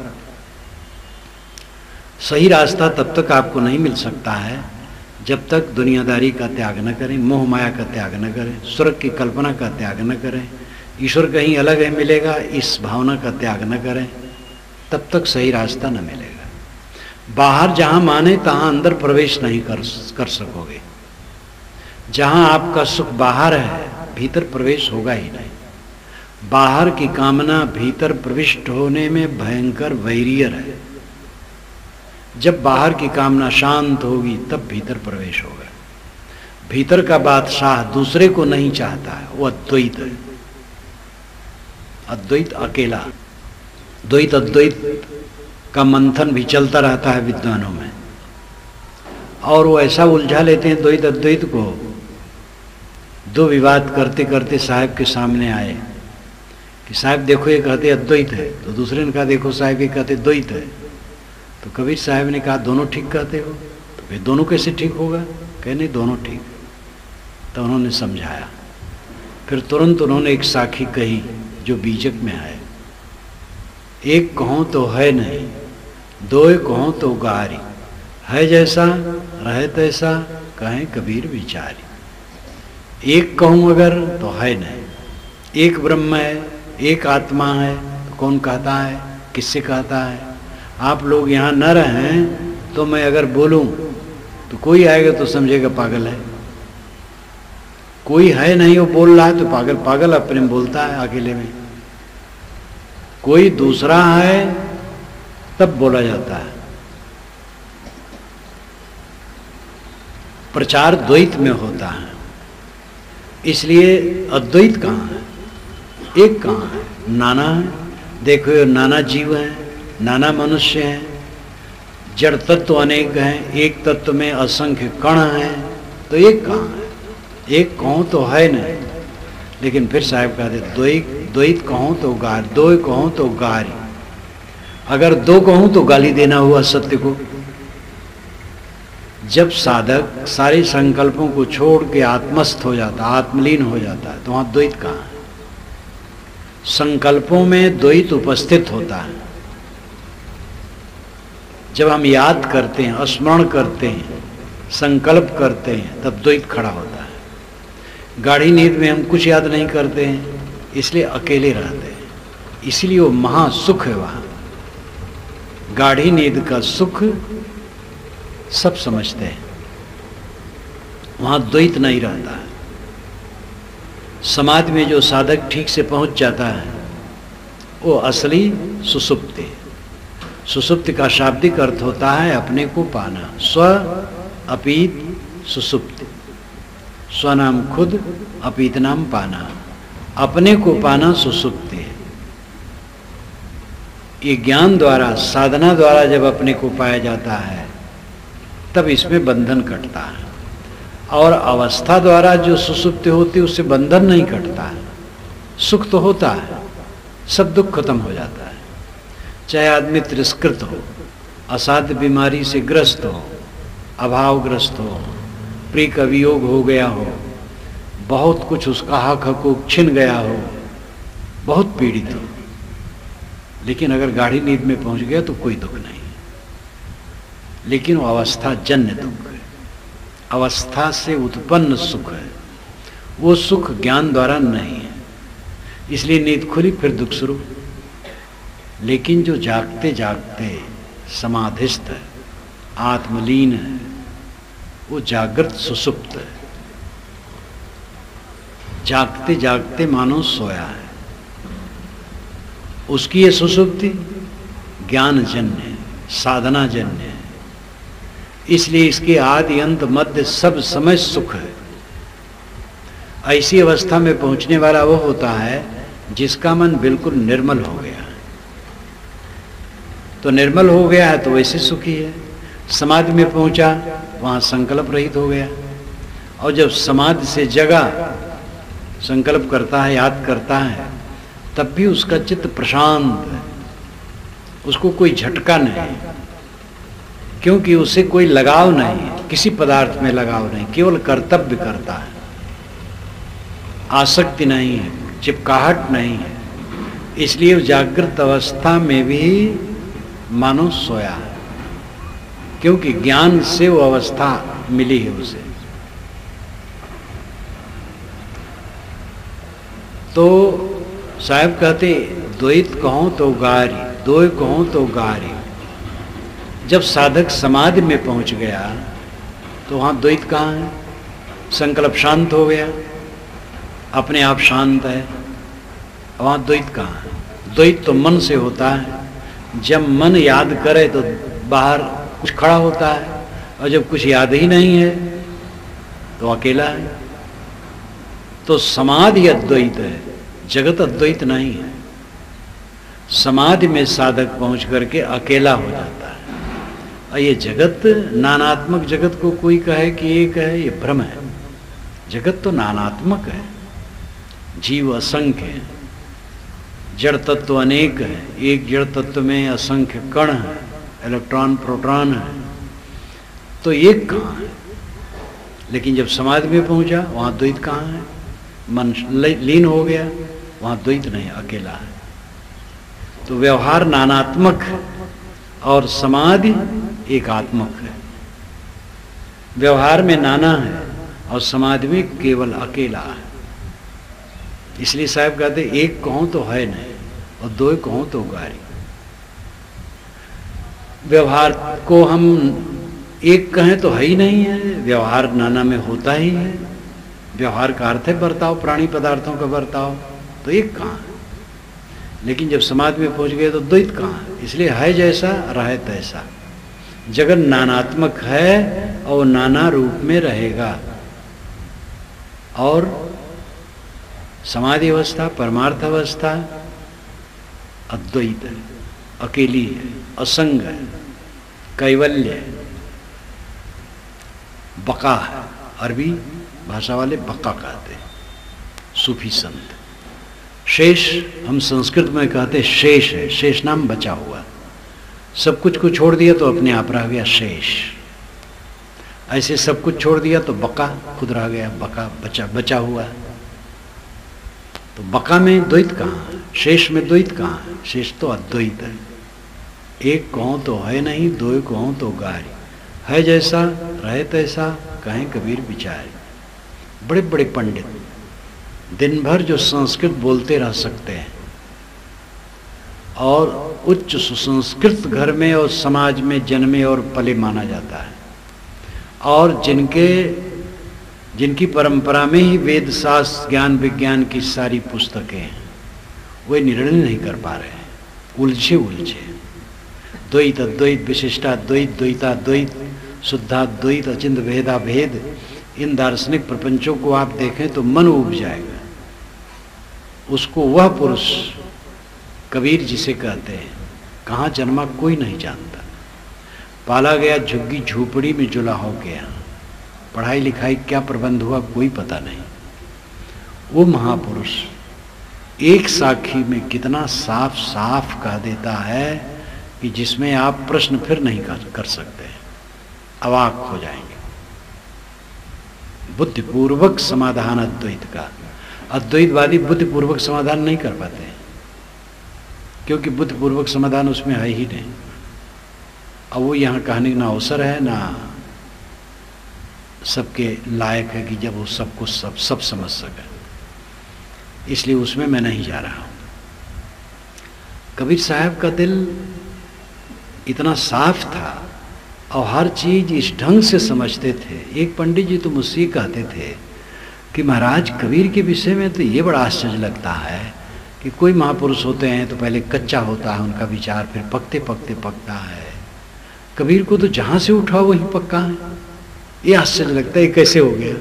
सही रास्ता तब तक आपको नहीं मिल सकता है जब तक दुनियादारी का त्याग न करें, मोह माया का त्याग न करें, स्वर्ग की कल्पना का त्याग न करें, ईश्वर कहीं अलग है मिलेगा इस भावना का त्याग न करें, तब तक सही रास्ता न मिलेगा। बाहर जहां माने तहां अंदर प्रवेश नहीं कर सकोगे। जहां आपका सुख बाहर है, भीतर प्रवेश होगा ही नहीं। बाहर की कामना भीतर प्रविष्ट होने में भयंकर वैरियर है। जब बाहर की कामना शांत होगी तब भीतर प्रवेश होगा। भीतर का बादशाह दूसरे को नहीं चाहता है, वो अद्वैत है। अद्वैत अकेला, द्वैत अद्वैत का मंथन भी चलता रहता है विद्वानों में, और वो ऐसा उलझा लेते हैं द्वैत अद्वैत को। दो विवाद करते करते साहब के सामने आए कि साहब देखो ये कहते अद्वैत है, तो दूसरे ने कहा देखो साहब ये कहते द्वैत है। तो कबीर साहब ने कहा दोनों ठीक कहते हो, तो फिर दोनों कैसे ठीक होगा? कहे नहीं दोनों ठीक। तो उन्होंने समझाया, फिर तुरंत उन्होंने एक साखी कही जो बीजक में है। एक कहूँ तो है नहीं, दो कहूँ तो गारी, है जैसा रहे तैसा, कहें कबीर विचारी। एक कहूँ अगर तो है नहीं, एक ब्रह्म है, एक आत्मा है, तो कौन कहता है, किससे कहता है? आप लोग यहाँ न रहें तो मैं अगर बोलूं तो कोई आएगा तो समझेगा पागल है। कोई है नहीं वो बोल रहा है तो पागल, पागल अपने में बोलता है अकेले में। कोई दूसरा है तब बोला जाता है। प्रचार द्वैत में होता है, इसलिए अद्वैत कहाँ है, एक कहाँ है, नाना है। देखो ये नाना जीव हैं, नाना मनुष्य हैं, जड़ तत्व अनेक हैं, एक तत्व में असंख्य कण हैं, तो एक कहाँ है? एक कहूँ तो है नहीं। लेकिन फिर साहब कहते द्वैत कहूँ तो गार, दो कहूँ तो गारी। अगर दो कहूँ तो गाली देना हुआ सत्य को। जब साधक सारे संकल्पों को छोड़ के आत्मस्थ हो जाता, आत्मलीन हो जाता है, तो वहाँ द्वैत कहाँ है? संकल्पों में द्वैत उपस्थित होता है। जब हम याद करते हैं, स्मरण करते हैं, संकल्प करते हैं, तब द्वैत खड़ा होता है। गाढ़ी नींद में हम कुछ याद नहीं करते हैं, इसलिए अकेले रहते हैं, इसलिए वो महासुख है। वहाँ गाढ़ी नींद का सुख सब समझते हैं, वहाँ द्वैत नहीं रहता है। समाधि में जो साधक ठीक से पहुंच जाता है वो असली सुसुप्ति। सुसुप्ति का शाब्दिक अर्थ होता है अपने को पाना। स्व अपीत सुसुप्ति, स्व नाम खुद, अपीत नाम पाना। अपने को पाना सुसुप्ति है। ये ज्ञान द्वारा, साधना द्वारा जब अपने को पाया जाता है तब इसमें बंधन कटता है। और अवस्था द्वारा जो सुसुप्ति होती है उससे बंधन नहीं कटता है, सुख तो होता है, सब दुख खत्म हो जाता है। चाहे आदमी तिरस्कृत हो, असाध्य बीमारी से ग्रस्त हो, अभावग्रस्त हो, प्रिय का वियोग हो गया हो, बहुत कुछ उसका हक हकूक छिन गया हो, बहुत पीड़ित हो, लेकिन अगर गाढ़ी नींद में पहुंच गया तो कोई दुख नहीं। लेकिन वो अवस्था जन्य दुख है, अवस्था से उत्पन्न सुख है, वो सुख ज्ञान द्वारा नहीं है, इसलिए नींद खुली फिर दुख शुरू। लेकिन जो जागते जागते समाधिस्थ है, आत्मलीन है, वो जागृत सुसुप्त है। जागते जागते मानो सोया है, उसकी ये सुसुप्ति ज्ञानजन्य है, साधनाजन्य है, इसलिए इसके आदि अंत मध्य सब समय सुख है। ऐसी अवस्था में पहुंचने वाला वो होता है जिसका मन बिल्कुल निर्मल हो गया है। तो निर्मल हो गया है तो वैसे सुखी है। समाधि में पहुंचा, वहां संकल्प रहित हो गया, और जब समाधि से जगा, संकल्प करता है, याद करता है, तब भी उसका चित्त प्रशांत है, उसको कोई झटका नहीं, क्योंकि उसे कोई लगाव नहीं, किसी पदार्थ में लगाव नहीं, केवल कर्तव्य करता है, आसक्ति नहीं है, चिपकाहट नहीं है। इसलिए जागृत अवस्था में भी मानो सोया है, क्योंकि ज्ञान से वो अवस्था मिली है उसे। तो साहब कहते द्वैत कहो तो गारी, द्वय कहो तो गारी। जब साधक समाधि में पहुंच गया तो वहां द्वैत कहाँ है? संकल्प शांत हो गया, अपने आप शांत है, वहां द्वैत कहाँ है? द्वैत तो मन से होता है। जब मन याद करे तो बाहर कुछ खड़ा होता है, और जब कुछ याद ही नहीं है तो अकेला है। तो समाधि अद्वैत है, जगत अद्वैत नहीं है। समाधि में साधक पहुंच करके अकेला हो जाता है। और ये जगत, नानात्मक जगत को कोई कहे कि एक है, ये भ्रम है। जगत तो नानात्मक है, जीव असंख्य है, जड़ तत्व अनेक है, एक जड़ तत्व में असंख्य कण है, इलेक्ट्रॉन प्रोटॉन है, तो एक कहाँ है? लेकिन जब समाधि में पहुंचा वहां द्वैत कहाँ है? मन लीन हो गया, वहां द्वैत नहीं, अकेला है। तो व्यवहार नानात्मक है और समाधि एकात्मक है। व्यवहार में नाना है और समाधि में केवल अकेला है। इसलिए साहब कहते एक कहो तो है नहीं और दो कहो तो गारी। व्यवहार को हम एक कहें तो है ही नहीं है, व्यवहार नाना में होता ही है। व्यवहार का अर्थ है बर्ताव, प्राणी पदार्थों का बर्ताव, तो एक कहाँ है? लेकिन जब समाधि में पहुंच गए तो द्वैत कहाँ है? इसलिए है जैसा रहे तैसा। जगत नानात्मक है और नाना रूप में रहेगा। और समाधि अवस्था, परमार्थ अवस्था अद्वैत है, अकेली है, असंग है, कैवल्य है, बका है। अरबी भाषा वाले बका कहते हैं, सूफी संत। शेष हम संस्कृत में कहते शेष है, शेष नाम बचा हुआ। सब कुछ को छोड़ दिया तो अपने आप रह गया शेष। ऐसे सब कुछ छोड़ दिया तो बका खुद रह गया, बका बचा हुआ। तो बका में द्वैत कहाँ है? शेष में द्वैत कहाँ है? शेष तो अद्वैत है। एक कहो तो है नहीं, दो कहो तो गारी। है जैसा रहे तैसा, कहें कबीर विचार। बड़े बड़े पंडित दिन भर जो संस्कृत बोलते रह सकते हैं और उच्च सुसंस्कृत घर में और समाज में जन्मे और पले माना जाता है, और जिनकी परंपरा में ही वेद शास्त्र ज्ञान विज्ञान की सारी पुस्तकें हैं, वे निर्णय नहीं कर पा रहे हैं, उलझे। द्वैत अद्वैत, विशिष्टाद्वैत, द्वैताद्वैत, शुद्धाद्वैत, अचिंत भेदा भेद, इन दार्शनिक प्रपंचों को आप देखें तो मन उब जाएगा। उसको वह पुरुष कबीर जिसे कहते हैं कहाँ जन्मा कोई नहीं जानता। पाला गया झुग्गी झोपड़ी में जुला हो गया, पढ़ाई लिखाई क्या प्रबंध हुआ कोई पता नहीं। वो महापुरुष एक साखी में कितना साफ साफ कह देता है कि जिसमें आप प्रश्न फिर नहीं कर सकते, अवाक हो जाएंगे। बुद्धिपूर्वक समाधान अद्वैत का। अद्वैतवादी बुद्धिपूर्वक समाधान नहीं कर पाते, क्योंकि बुद्धिपूर्वक समाधान उसमें है ही नहीं। अब वो यहाँ कहने का ना अवसर है, ना सबके लायक है कि जब वो सबको सब समझ सके, इसलिए उसमें मैं नहीं जा रहा हूँ। कबीर साहब का दिल इतना साफ था और हर चीज इस ढंग से समझते थे। एक पंडित जी तो मुझसे कहते थे कि महाराज कबीर के विषय में तो ये बड़ा आश्चर्य लगता है कि कोई महापुरुष होते हैं तो पहले कच्चा होता है उनका विचार, फिर पकते पकते पकता है। कबीर को तो जहाँ से उठाओ वहीं पक्का है। ये आश्चर्य लगता है कैसे हो गया।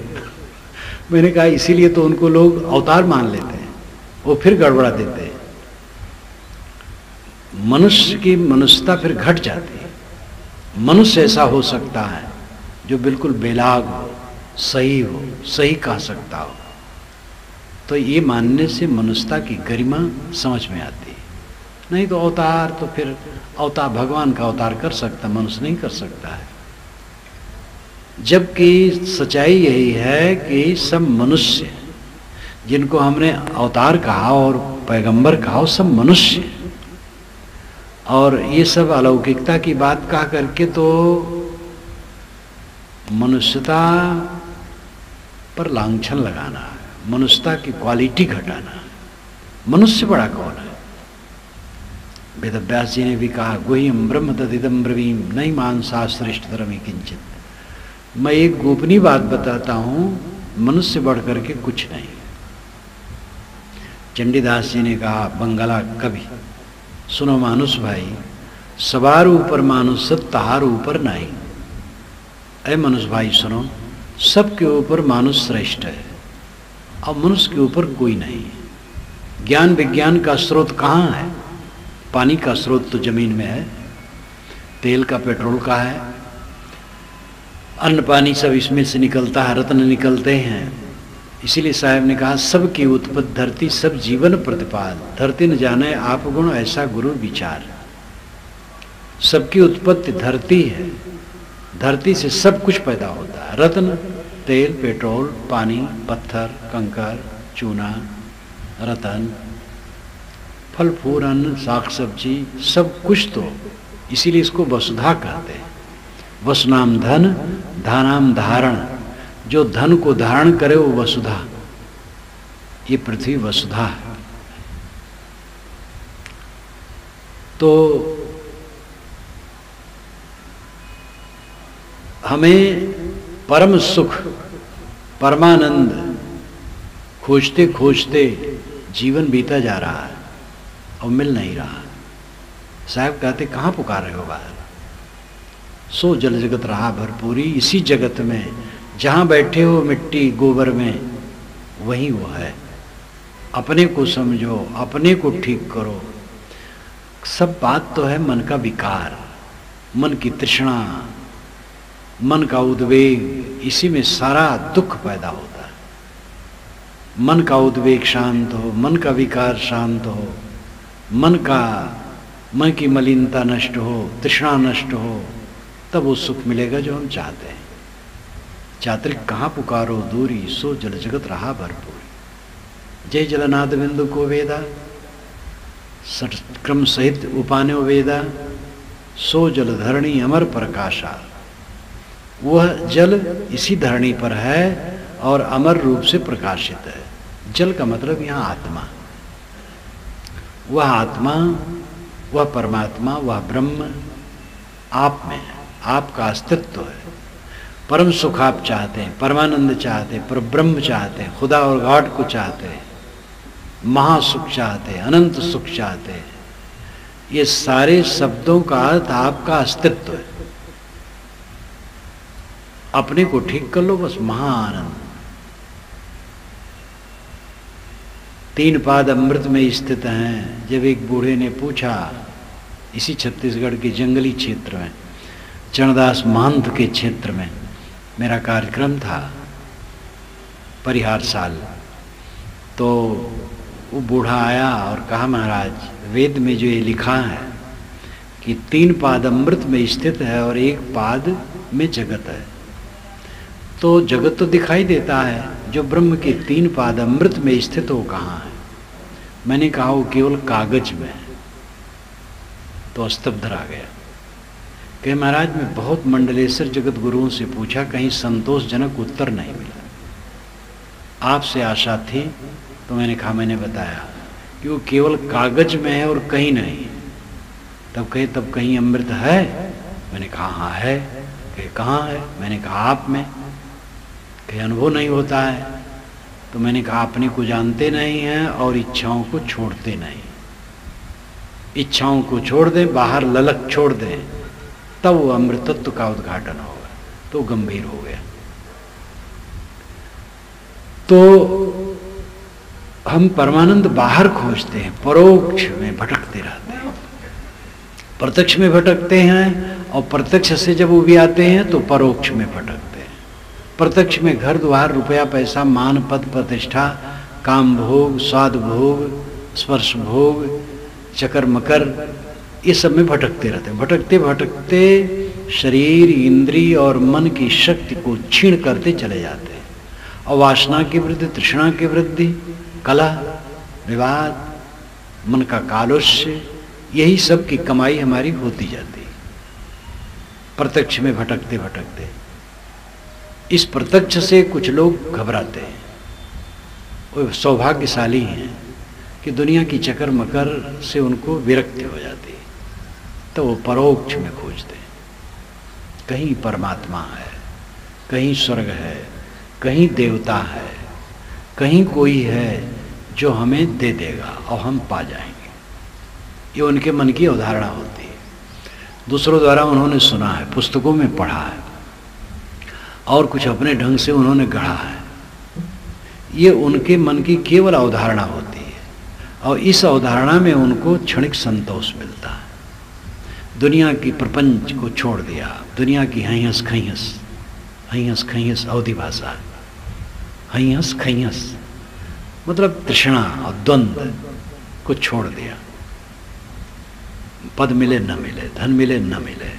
मैंने कहा इसीलिए तो उनको लोग अवतार मान लेते हैं, वो फिर गड़बड़ा देते हैं। मनुष्य की मनुष्यता फिर घट जाती है। मनुष्य ऐसा हो सकता है जो बिल्कुल बेलाग हो, सही कह सकता हो, तो ये मानने से मनुष्यता की गरिमा समझ में आती है। नहीं तो अवतार तो फिर अवतार भगवान का अवतार कर सकता, मनुष्य नहीं कर सकता है। जबकि सच्चाई यही है कि सब मनुष्य जिनको हमने अवतार कहा और पैगंबर कहा, सब मनुष्य, और ये सब अलौकिकता की बात कह करके तो मनुष्यता पर लांछन लगाना है, मनुष्यता की क्वालिटी घटाना है। मनुष्य बड़ा कौन है? वेदव्यास जी ने भी कहा, गुह्यम ब्रह्म तदिदम ब्रवीम नहीं मानसा श्रेष्ठतरम किंचित। मैं एक गोपनीय बात बताता हूं, मनुष्य बढ़ करके कुछ नहीं। चंडीदास जी ने कहा, बंगला कवि, सुनो मानुष भाई, सवार ऊपर मानुष तहार ऊपर नहीं। अरे मनुष्य भाई सुनो, सबके ऊपर मानुष श्रेष्ठ है और मनुष्य के ऊपर कोई नहीं। ज्ञान विज्ञान का स्रोत कहाँ है? पानी का स्रोत तो जमीन में है, तेल का पेट्रोल का है, अन्न पानी सब इसमें से निकलता है, रत्न निकलते हैं। इसीलिए साहब ने कहा, सबकी उत्पत्ति धरती सब जीवन प्रतिपाल, धरती न जाने आप गुण ऐसा गुरु विचार। सबकी उत्पत्ति धरती है, धरती से सब कुछ पैदा होता है, रत्न, तेल, पेट्रोल, पानी, पत्थर, कंकर, चूना, रतन, फल फूल, अन्न, साग सब्जी, सब कुछ। तो इसीलिए इसको वसुधा कहते हैं। वसुनाम धन, धानाम धारण, जो धन को धारण करे वो वसुधा। ये पृथ्वी वसुधा है। तो हमें परम सुख, परमानंद खोजते खोजते जीवन बीता जा रहा है और मिल नहीं रहा। साहब कहते, कहाँ पुकार रहे हो बाहर? सो जल जगत रहा भरपूरी, इसी जगत में जहाँ बैठे हो मिट्टी गोबर में, वही वो है। अपने को समझो, अपने को ठीक करो। सब बात तो है मन का विकार, मन की तृष्णा, मन का उद्वेग, इसी में सारा दुख पैदा होता है। मन का उद्वेग शांत हो, मन का विकार शांत हो, मन की मलिनता नष्ट हो, तृष्णा नष्ट हो, तब वो सुख मिलेगा जो हम चाहते हैं। चात्रिक कहाँ पुकारो दूरी, सो जल जगत रहा भरपूरी। जय जलनाद बिंदु को वेदा, सटक्रम सहित उपान्यो वेदा, सो जल धरणी अमर प्रकाशा। वह जल इसी धरणी पर है और अमर रूप से प्रकाशित है। जल का मतलब यहाँ आत्मा, वह आत्मा, वह परमात्मा, वह ब्रह्म आप में है, आपका अस्तित्व है। परम सुख आप चाहते हैं, परमानंद चाहते हैं, पर ब्रह्म चाहते हैं, खुदा और गॉड को चाहते हैं, महासुख चाहते हैं, अनंत सुख चाहते हैं। ये सारे शब्दों का अर्थ आपका अस्तित्व है। अपने को ठीक कर लो बस, महाआनंद। 3 पाद अमृत में स्थित हैं। जब एक बूढ़े ने पूछा, इसी छत्तीसगढ़ के जंगली क्षेत्र में, चरणदास महंत के क्षेत्र में मेरा कार्यक्रम था, परिहार साल, तो वो बूढ़ा आया और कहा, महाराज वेद में जो ये लिखा है कि 3 पाद अमृत में स्थित है और 1 पाद में जगत है, तो जगत तो दिखाई देता है, जो ब्रह्म के 3 पाद अमृत में स्थित हो कहाँ है? मैंने कहा वो केवल कागज में है। तो स्तब्ध रह गया। कि महाराज मैं बहुत मंडलेश्वर जगत गुरुओं से पूछा, कहीं संतोषजनक उत्तर नहीं मिला। आपसे आशा थी तो मैंने कहा, मैंने बताया कि वो केवल कागज में है और कहीं नहीं। तब कहे तब कहीं अमृत है? मैंने कहा हाँ है। कहे कहाँ है? मैंने कहा आप में। कहे अनुभव नहीं होता है। तो मैंने कहा अपने को जानते नहीं हैं और इच्छाओं को छोड़ते नहीं। इच्छाओं को छोड़ दें, बाहर ललक छोड़ दें, तब वो अमृतत्व का उद्घाटन होगा। तो गंभीर हो गया। तो हम परमानंद बाहर खोजते हैं, परोक्ष में भटकते रहते हैं। प्रत्यक्ष में भटकते हैं और प्रत्यक्ष से जब वो भी आते हैं तो परोक्ष में भटकते हैं। प्रत्यक्ष में घर द्वार, रुपया पैसा, मान पद प्रतिष्ठा, काम भोग, स्वाद भोग, स्पर्श भोग, चकर मकर, ये सब में भटकते रहते हैं। भटकते भटकते शरीर, इंद्रिय और मन की शक्ति को क्षीण करते चले जाते हैं। और वासना की वृद्धि, तृष्णा की वृद्धि, कलह, विवाद, मन का कालुष्य, यही सब की कमाई हमारी होती जाती है प्रत्यक्ष में भटकते भटकते। इस प्रत्यक्ष से कुछ लोग घबराते हैं। वो सौभाग्यशाली हैं कि दुनिया की चकर मकर से उनको विरक्ति हो जाती है, तो वो परोक्ष में खोजते हैं। कहीं परमात्मा है, कहीं स्वर्ग है, कहीं देवता है, कहीं कोई है जो हमें दे देगा और हम पा जाएंगे। ये उनके मन की अवधारणा होती है। दूसरों द्वारा उन्होंने सुना है, पुस्तकों में पढ़ा है और कुछ अपने ढंग से उन्होंने गढ़ा है। ये उनके मन की केवल अवधारणा होती है और इस अवधारणा में उनको क्षणिक संतोष मिलता है। दुनिया की प्रपंच को छोड़ दिया, दुनिया की हईहस खईहस, हईहस खईहस अवधि भाषा, हईहस खईहस मतलब तृष्णा और द्वंद्व को छोड़ दिया। पद मिले न मिले, धन मिले न मिले,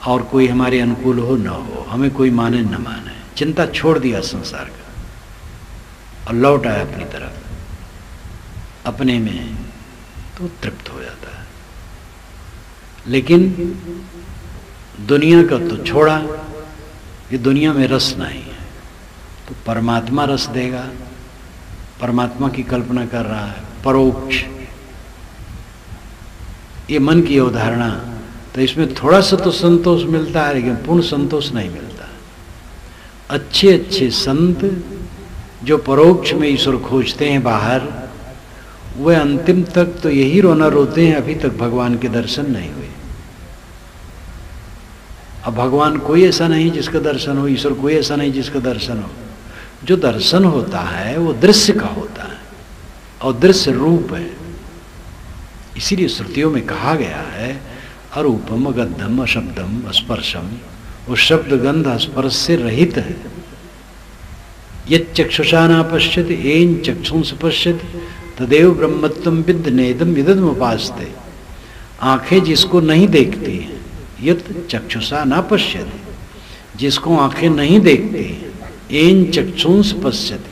और कोई हमारे अनुकूल हो न हो, हमें कोई माने न माने, चिंता छोड़ दिया संसार का और लौट आया अपनी तरफ, अपने में, तो तृप्त हो जाता है। लेकिन दुनिया का तो छोड़ा, ये दुनिया में रस नहीं है, तो परमात्मा रस देगा। परमात्मा की कल्पना कर रहा है, परोक्ष, ये मन की अवधारणा। तो इसमें थोड़ा सा तो संतोष मिलता है, लेकिन पूर्ण संतोष नहीं मिलता। अच्छे अच्छे संत जो परोक्ष में ईश्वर खोजते हैं बाहर, वे अंतिम तक तो यही रोना रोते हैं, अभी तक भगवान के दर्शन नहीं हुए। अब भगवान कोई ऐसा नहीं जिसका दर्शन हो, ईश्वर कोई ऐसा नहीं जिसका दर्शन हो। जो दर्शन होता है वो दृश्य का होता है और दृश्य रूप है। इसीलिए श्रुतियों में कहा गया है, अरूपम अगद्धम अशब्दम अस्पर्शम, वो शब्द गंध स्पर्श से रहित है। यच्चक्षुषा न पश्यति येन चक्षुंस पश्यति तदेव ब्रह्मत्वं विद्ध नेदम इदम उपास्ते। आंखें जिसको नहीं देखती हैं, यत् चक्षुषा न पश्यति, जिसको आंखें नहीं देखती, येन चक्षुंस पश्यति,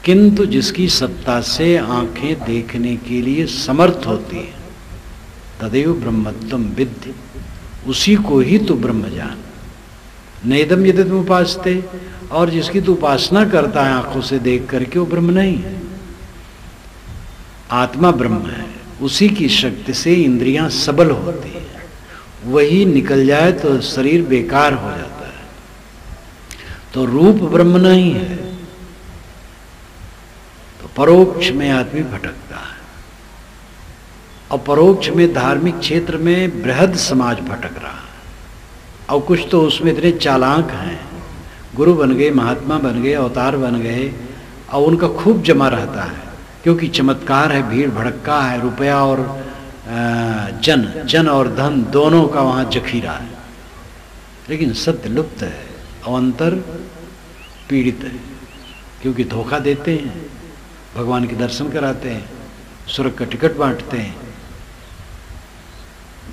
किंतु जिसकी सत्ता से आंखें देखने के लिए समर्थ होती है, तदेव ब्रह्मत्वं विद्धि, उसी को ही तो ब्रह्म जान। नेदम यदि तुम उपासते, और जिसकी तू उपासना करता है आंखों से देख करके, वो ब्रह्म नहीं है। आत्मा ब्रह्म है, उसी की शक्ति से इंद्रियां सबल होती है। वही निकल जाए तो शरीर बेकार हो जाता है। तो रूप ब्रह्म नहीं है, तो परोक्ष में आदमी भटकता है। और परोक्ष में धार्मिक क्षेत्र में बृहद समाज भटक रहा है। और कुछ तो उसमें इतने चालाक हैं, गुरु बन गए, महात्मा बन गए, अवतार बन गए, और उनका खूब जमा रहता है, क्योंकि चमत्कार है, भीड़ भड़क्का है, रुपया और जन और धन दोनों का वहाँ जखीरा है। लेकिन सत्य लुप्त है और अंतर पीड़ित है, क्योंकि धोखा देते हैं, भगवान के दर्शन कराते हैं, स्वर्ग का टिकट बांटते हैं।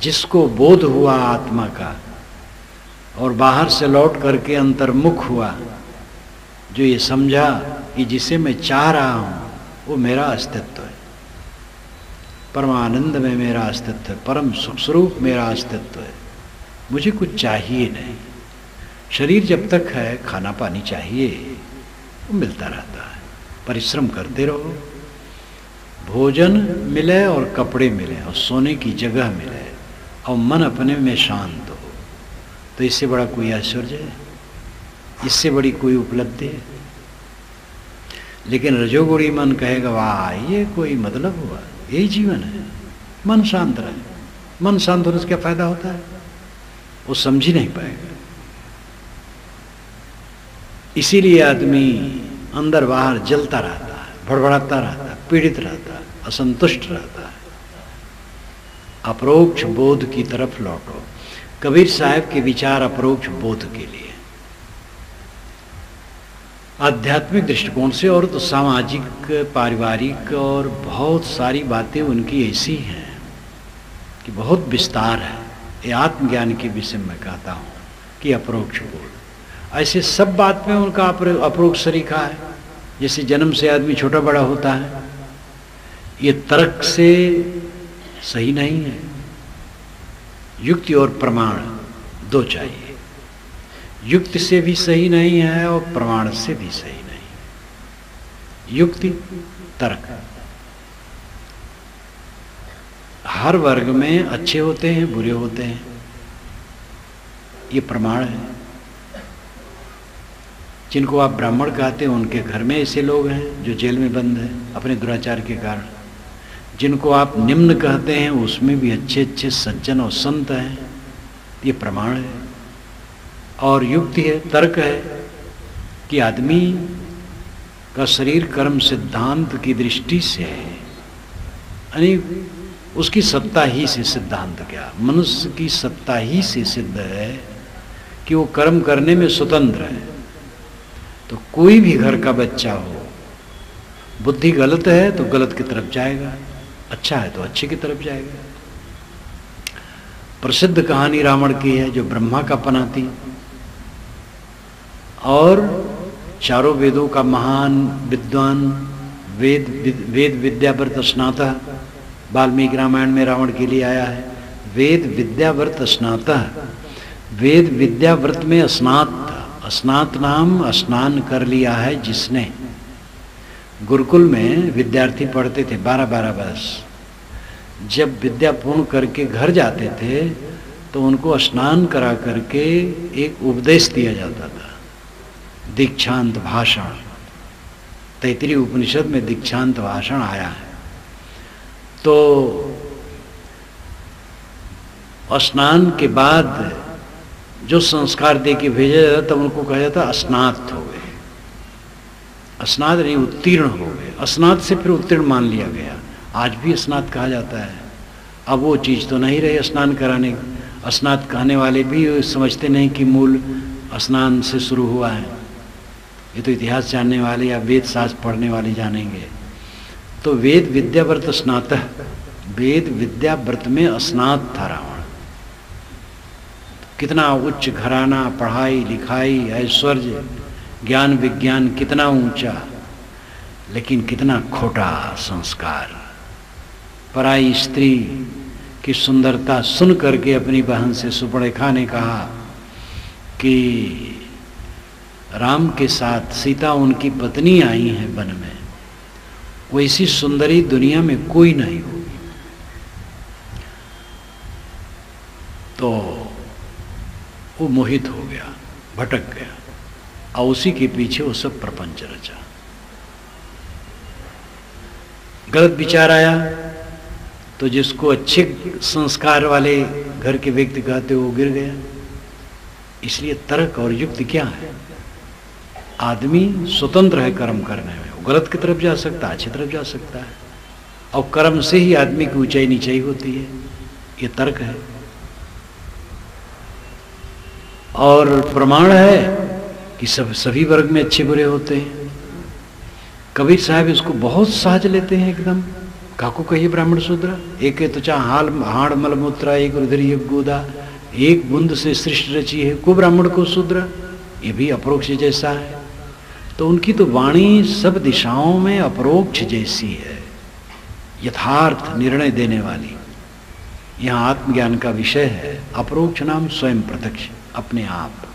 जिसको बोध हुआ आत्मा का और बाहर से लौट करके अंतर्मुख हुआ, जो ये समझा कि जिसे मैं चाह रहा हूँ वो मेरा अस्तित्व है, परमानंद में मेरा अस्तित्व है, परम सुख स्वरूप मेरा अस्तित्व है, मुझे कुछ चाहिए नहीं। शरीर जब तक है खाना पानी चाहिए, वो मिलता रहता है। परिश्रम करते रहो, भोजन मिले और कपड़े मिले और सोने की जगह मिले और मन अपने में शांत हो, तो इससे बड़ा कोई ऐश्वर्य है, इससे बड़ी कोई उपलब्धि है। लेकिन रजोगुणी मन कहेगा वाह ये कोई मतलब हुआ, यही जीवन है, मन शांत रहे। मन शांत होने से क्या फायदा होता है, वो समझ ही नहीं पाएगा। इसीलिए आदमी अंदर बाहर जलता रहता है, भड़बड़ाता रहता है, पीड़ित रहता है, असंतुष्ट रहता है। अपरोक्ष बोध की तरफ लौटो। कबीर साहब के विचार अपरोक्ष बोध के लिए, आध्यात्मिक दृष्टिकोण से और तो सामाजिक, पारिवारिक और बहुत सारी बातें उनकी ऐसी हैं कि बहुत विस्तार है। ये आत्मज्ञान के विषय में कहता हूँ कि अपरोक्ष बोध, ऐसे सब बात में उनका अपरोक्ष सरीखा है। जैसे जन्म से आदमी छोटा बड़ा होता है, ये तर्क से सही नहीं है। युक्ति और प्रमाण दो चाहिए। युक्ति से भी सही नहीं है और प्रमाण से भी सही नहीं। युक्ति तर्क, हर वर्ग में अच्छे होते हैं, बुरे होते हैं, ये प्रमाण है। जिनको आप ब्राह्मण कहते हैं उनके घर में ऐसे लोग हैं जो जेल में बंद हैं अपने दुराचार के कारण। जिनको आप निम्न कहते हैं उसमें भी अच्छे अच्छे सज्जन और संत हैं, ये प्रमाण है। और युक्ति है, तर्क है कि आदमी का शरीर कर्म सिद्धांत की दृष्टि से, यानी उसकी सत्ता ही से, सिद्धांत क्या, मनुष्य की सत्ता ही से सिद्ध है कि वो कर्म करने में स्वतंत्र है। तो कोई भी घर का बच्चा हो, बुद्धि गलत है तो गलत की तरफ जाएगा, अच्छा है तो अच्छे की तरफ जाएगा। प्रसिद्ध कहानी रावण की है जो ब्रह्मा का पनाती और चारों वेदों का महान विद्वान, वेद विद्याव्रत स्नातः, वाल्मीकि रामायण में रावण के लिए आया है। वेद विद्याव्रत स्नातः, वेद विद्याव्रत में स्नात था। स्नात नाम स्नान कर लिया है जिसने। गुरुकुल में विद्यार्थी पढ़ते थे 12-12 वर्ष। जब विद्या पूर्ण करके घर जाते थे तो उनको स्नान करा करके एक उपदेश दिया जाता था, दीक्षांत भाषण। तैत्तिरीय उपनिषद में दीक्षांत भाषण आया है। तो स्नान के बाद जो संस्कार दे के भेजा जाता तब उनको कहा जाता स्नात हो गए। स्नात नहीं, उत्तीर्ण हो गए। स्नात से फिर उत्तीर्ण मान लिया गया। आज भी स्नात कहा जाता है। अब वो चीज़ तो नहीं रही स्नान कराने। स्नात कहने वाले भी समझते नहीं कि मूल स्नान से शुरू हुआ है। ये तो इतिहास जानने वाले या वेद शास्त्र पढ़ने वाले जानेंगे। तो वेद विद्याव्रत स्नातः, वेद विद्याव्रत में स्नात था रावण। कितना उच्च घराना, पढ़ाई लिखाई, ऐश्वर्य, ज्ञान विज्ञान कितना ऊंचा, लेकिन कितना खोटा संस्कार। पराई स्त्री की सुंदरता सुन करके अपनी बहन से सुपर्णरेखा ने कहा कि राम के साथ सीता उनकी पत्नी आई है वन में, वैसी सुंदरी दुनिया में कोई नहीं होगी। तो वो मोहित हो गया, भटक गया और उसी के पीछे वो सब प्रपंच रचा। गलत विचार आया तो जिसको अच्छे संस्कार वाले घर के व्यक्ति कहते वो गिर गया। इसलिए तर्क और युक्ति क्या है? आदमी स्वतंत्र है कर्म करने में। वो गलत की तरफ जा सकता है, अच्छी तरफ जा सकता है, और कर्म से ही आदमी की ऊंचाई नीचाई होती है। ये तर्क है। और प्रमाण है कि सभी वर्ग में अच्छे बुरे होते हैं। कबीर साहब इसको बहुत सहज लेते हैं एकदम। काको कहिए ब्राह्मण शूद्र, एक तो चाह हाड़ मलमूत्रा, एक रुधिर एक गोदा, एक बूंद से सृष्टि रची है, को ब्राह्मण को शूद्र। ये भी अपरोक्ष जैसा है। तो उनकी तो वाणी सब दिशाओं में अपरोक्ष जैसी है, यथार्थ निर्णय देने वाली। यहाँ आत्मज्ञान का विषय है। अपरोक्ष नाम स्वयं प्रत्यक्ष, अपने आप।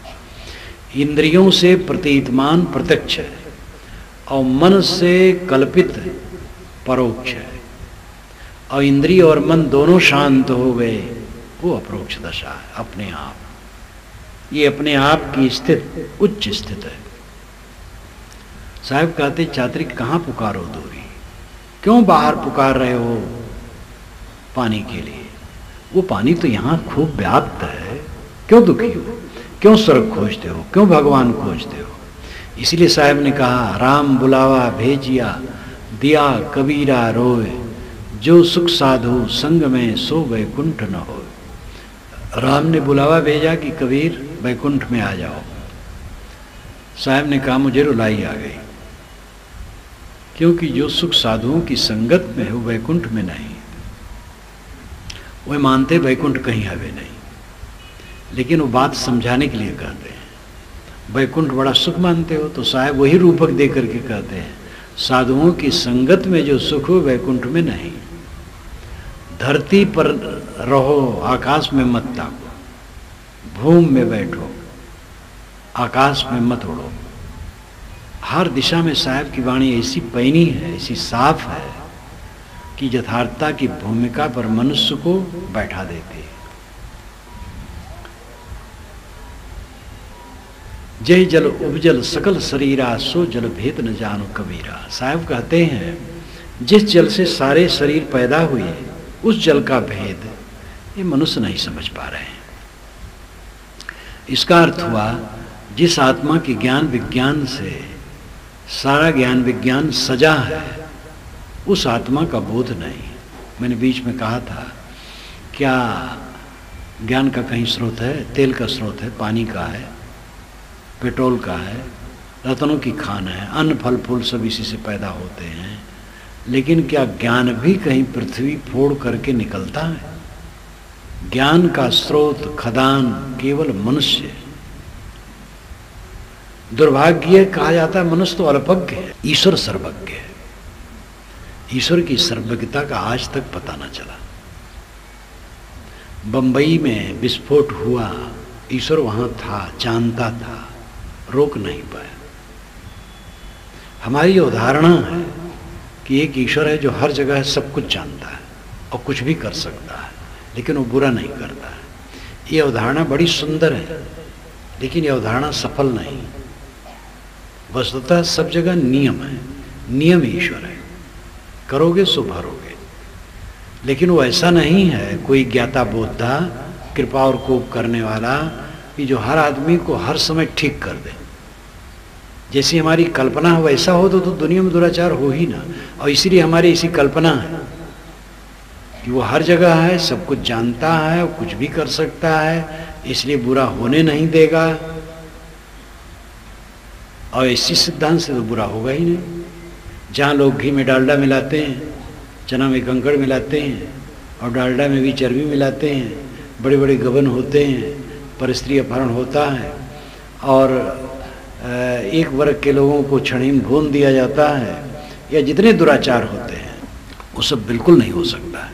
इंद्रियों से प्रतीतमान प्रत्यक्ष है और मन से कल्पित परोक्ष है, और इंद्रिय और मन दोनों शांत हो गए, वो अपरोक्ष दशा है, अपने आप। ये अपने आप की स्थिति उच्च स्थित है। साहब कहते चात्रिक कहाँ पुकारो दूरी, क्यों बाहर पुकार रहे हो पानी के लिए? वो पानी तो यहाँ खूब व्याप्त है, क्यों दुखी हो, क्यों स्वर्ग खोजते हो, क्यों भगवान खोजते हो? इसलिए साहब ने कहा राम बुलावा भेजिया, दिया कबीरा रोए, जो सुख साधु संग में सो वैकुंठ न हो। राम ने बुलावा भेजा कि कबीर वैकुंठ में आ जाओ। साहब ने कहा मुझे रुलाई आ गई, क्योंकि जो सुख साधुओं की संगत में है वो वैकुंठ में नहीं। वे मानते वैकुंठ कहीं है भी नहीं, लेकिन वो बात समझाने के लिए कहते हैं। वैकुंठ बड़ा सुख मानते हो, तो साहब वही रूपक दे करके कहते हैं साधुओं की संगत में जो सुख हो वैकुंठ में नहीं। धरती पर रहो, आकाश में मत ताको, भूमि में बैठो, आकाश में मत उड़ो। हर दिशा में साहब की वाणी ऐसी पैनी है, ऐसी साफ है कि यथार्थता की भूमिका पर मनुष्य को बैठा देती है। जय जल उपजल सकल शरीरा, सो जल भेद न जानो कबीरा। साहब कहते हैं जिस जल से सारे शरीर पैदा हुए, उस जल का भेद ये मनुष्य नहीं समझ पा रहे हैं। इसका अर्थ हुआ जिस आत्मा की ज्ञान विज्ञान से सारा ज्ञान विज्ञान सजा है, उस आत्मा का बोध नहीं। मैंने बीच में कहा था क्या ज्ञान का कहीं स्रोत है? तेल का स्रोत है, पानी का है, पेट्रोल का है, रत्नों की खान है, अन्न फल फूल सब इसी से पैदा होते हैं। लेकिन क्या ज्ञान भी कहीं पृथ्वी फोड़ करके निकलता है? ज्ञान का स्रोत खदान केवल मनुष्य। दुर्भाग्य कहा जाता है मनुष्य तो अल्पज्ञ है, ईश्वर सर्वज्ञ है। ईश्वर की सर्वज्ञता का आज तक पता न चला। बंबई में विस्फोट हुआ, ईश्वर वहां था, जानता था, रोक नहीं पाया। हमारी ये उदाहरणा है कि एक ईश्वर है जो हर जगह सब कुछ जानता है और कुछ भी कर सकता है, लेकिन वो बुरा नहीं करता है। ये अवधारणा बड़ी सुंदर है, लेकिन ये अवधारणा सफल नहीं। वस्तुतः सब जगह नियम है, नियम ईश्वर है, करोगे सो भरोगे। लेकिन वो ऐसा नहीं है कोई ज्ञाता बोधा कृपा और कोप करने वाला कि जो हर आदमी को हर समय ठीक कर दे। जैसी हमारी कल्पना है वैसा हो तो दुनिया में दुराचार हो ही ना। और इसीलिए हमारी ऐसी कल्पना है कि वो हर जगह है, सब कुछ जानता है, कुछ भी कर सकता है, इसलिए बुरा होने नहीं देगा। और इसी सिद्धांत से तो बुरा होगा ही नहीं। जहाँ लोग घी में डालडा मिलाते हैं, चना में कंकड़ मिलाते हैं और डालडा में भी चर्बी मिलाते हैं, बड़े बड़े गबन होते हैं, परस्त्री अपहरण होता है और एक वर्ग के लोगों को छड़ीम भून दिया जाता है, या जितने दुराचार होते हैं वो सब बिल्कुल नहीं हो सकता है,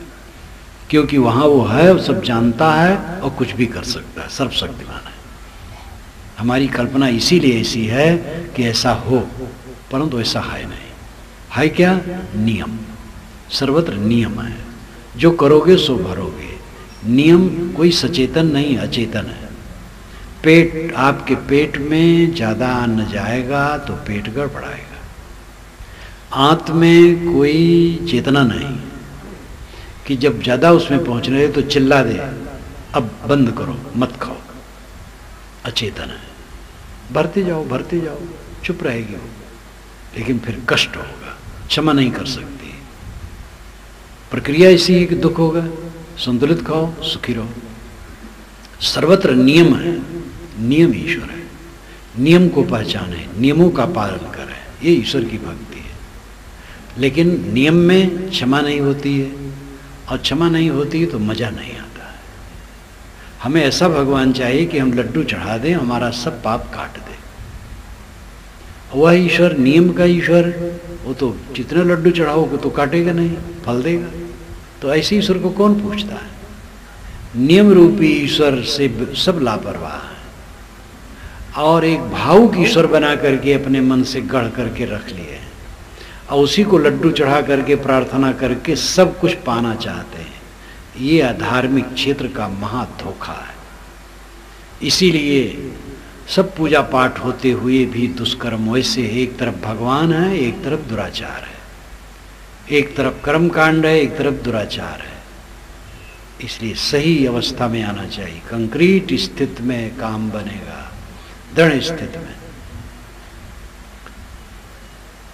क्योंकि वहाँ वो है, वो सब जानता है और कुछ भी कर सकता है, सर्वशक्तिमान है। हमारी कल्पना इसीलिए ऐसी है कि ऐसा हो, परंतु ऐसा है नहीं। है क्या? नियम। सर्वत्र नियम है, जो करोगे सो भरोगे। नियम कोई सचेतन नहीं, अचेतन है। पेट, आपके पेट में ज़्यादा अन्न जाएगा तो पेट गड़बड़ाएगा। आंत में कोई चेतना नहीं कि जब ज़्यादा उसमें पहुँचने लगे तो चिल्ला दे अब बंद करो, मत खाओ। अचेतन है, भरते जाओ, चुप रहेगी वो, लेकिन फिर कष्ट होगा, क्षमा नहीं कर सकती। प्रक्रिया ऐसी है कि दुख होगा, संतुलित खाओ, सुखी रहो। सर्वत्र नियम है, नियम ईश्वर है। नियम को पहचाने, नियमों का पालन करें, ये ईश्वर की भक्ति है। लेकिन नियम में क्षमा नहीं होती है, और क्षमा नहीं होती है तो मजा नहीं आता है। हमें ऐसा भगवान चाहिए कि हम लड्डू चढ़ा दें, हमारा सब पाप काट दे। वह ईश्वर, नियम का ईश्वर, वो तो जितने लड्डू चढ़ाओगे तो काटेगा नहीं, फल देगा। तो ऐसे ईश्वर को कौन पूछता है? नियम रूपी ईश्वर से सब लापरवाह है, और एक भावुक ईश्वर बना करके अपने मन से गढ़ करके रख लिए, और उसी को लड्डू चढ़ा करके प्रार्थना करके सब कुछ पाना चाहते हैं। ये अधार्मिक क्षेत्र का महा धोखा है। इसीलिए सब पूजा पाठ होते हुए भी दुष्कर्म वैसे है, एक तरफ भगवान है, एक तरफ दुराचार है, एक तरफ कर्म कांड है, एक तरफ दुराचार है। इसलिए सही अवस्था में आना चाहिए। कंक्रीट स्थिति में काम बनेगा, दृढ़ स्थिति में।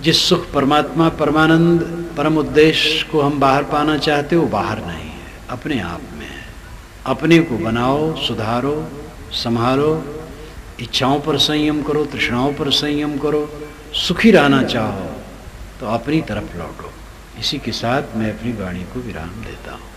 जिस सुख परमात्मा परमानंद परम उद्देश्य को हम बाहर पाना चाहते हो, बाहर नहीं है, अपने आप में है। अपने को बनाओ, सुधारो, संभालो, इच्छाओं पर संयम करो, तृष्णाओं पर संयम करो। सुखी रहना चाहो तो अपनी तरफ लौटो। इसी के साथ मैं अपनी वाणी को विराम देता हूँ।